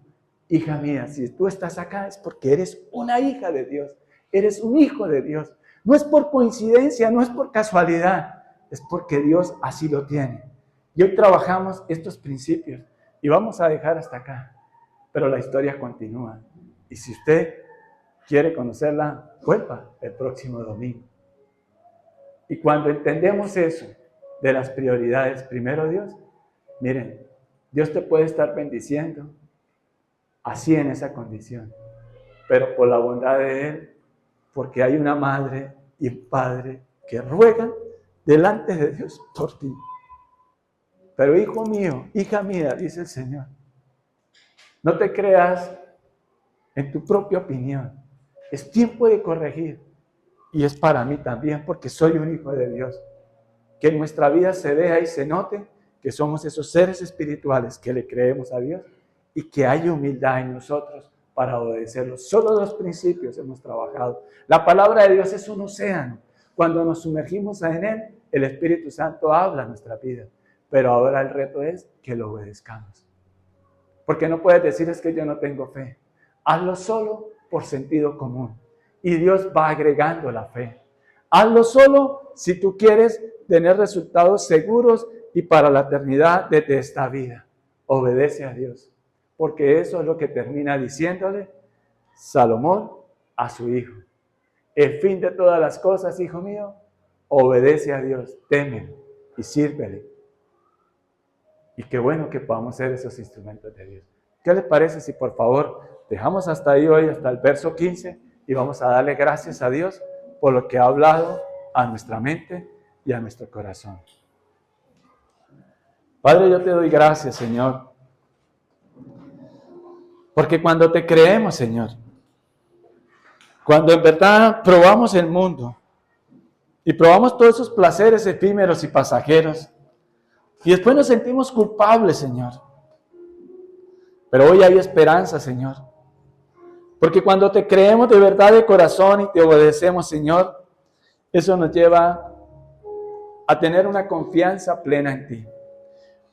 hija mía, si tú estás acá es porque eres una hija de Dios, eres un hijo de Dios. No es por coincidencia, no es por casualidad, es porque Dios así lo tiene. Y hoy trabajamos estos principios y vamos a dejar hasta acá, pero la historia continúa. Y si usted quiere conocerla, vuelva el próximo domingo. Y cuando entendemos eso, de las prioridades, primero Dios, miren, Dios te puede estar bendiciendo así en esa condición, pero por la bondad de Él, porque hay una madre y un padre que ruegan delante de Dios por ti. Pero hijo mío, hija mía, dice el Señor, no te creas en tu propia opinión. Es tiempo de corregir. Y es para mí también, porque soy un hijo de Dios. Que en nuestra vida se vea y se note que somos esos seres espirituales que le creemos a Dios y que hay humildad en nosotros para obedecerlo. Solo 2 principios hemos trabajado. La palabra de Dios es un océano. Cuando nos sumergimos en Él, el Espíritu Santo habla en nuestra vida. Pero ahora el reto es que lo obedezcamos. Porque no puedes decir es que yo no tengo fe. Hazlo solo por sentido común. Y Dios va agregando la fe. Hazlo solo si tú quieres tener resultados seguros y para la eternidad desde esta vida. Obedece a Dios. Porque eso es lo que termina diciéndole Salomón a su hijo. El fin de todas las cosas, hijo mío, obedece a Dios, teme y sírvele. Y qué bueno que podamos ser esos instrumentos de Dios. ¿Qué les parece si por favor dejamos hasta ahí hoy, hasta el verso 15, y vamos a darle gracias a Dios por lo que ha hablado a nuestra mente y a nuestro corazón? Padre, yo te doy gracias, Señor, porque cuando te creemos, Señor, cuando en verdad probamos el mundo y probamos todos esos placeres efímeros y pasajeros, y después nos sentimos culpables, Señor, pero hoy hay esperanza, Señor, porque cuando te creemos de verdad de corazón y te obedecemos, Señor, eso nos lleva a tener una confianza plena en ti.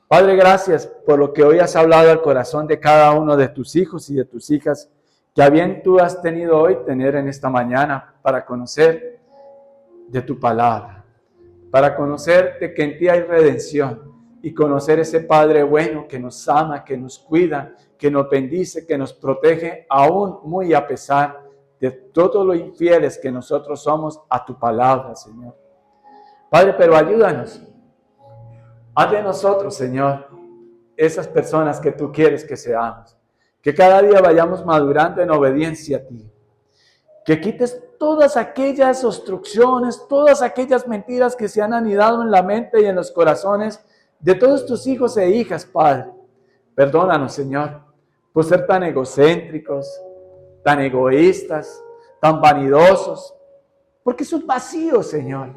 Padre, gracias por lo que hoy has hablado al corazón de cada uno de tus hijos y de tus hijas, que a bien tú has tenido hoy tener en esta mañana para conocer de tu palabra, para conocer de que en ti hay redención y conocer ese Padre bueno que nos ama, que nos cuida, que nos bendice, que nos protege, aún muy a pesar de todo lo infieles que nosotros somos a tu palabra, Señor. Padre, pero ayúdanos. Haz de nosotros, Señor, esas personas que tú quieres que seamos. Que cada día vayamos madurando en obediencia a ti. Que quites todas aquellas obstrucciones, todas aquellas mentiras que se han anidado en la mente y en los corazones de todos tus hijos e hijas, Padre. Perdónanos, Señor, por ser tan egocéntricos, tan egoístas, tan vanidosos, porque sos vacío, Señor.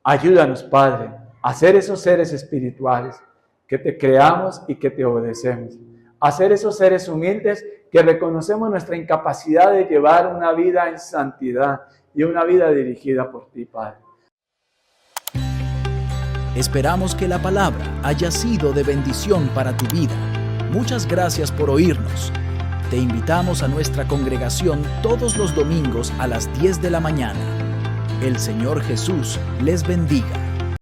Ayúdanos, Padre, a ser esos seres espirituales que te creamos y que te obedecemos. A ser esos seres humildes que reconocemos nuestra incapacidad de llevar una vida en santidad y una vida dirigida por ti, Padre. Esperamos que la palabra haya sido de bendición para tu vida. Muchas gracias por oírnos. Te invitamos a nuestra congregación todos los domingos a las 10 de la mañana. El Señor Jesús les bendiga.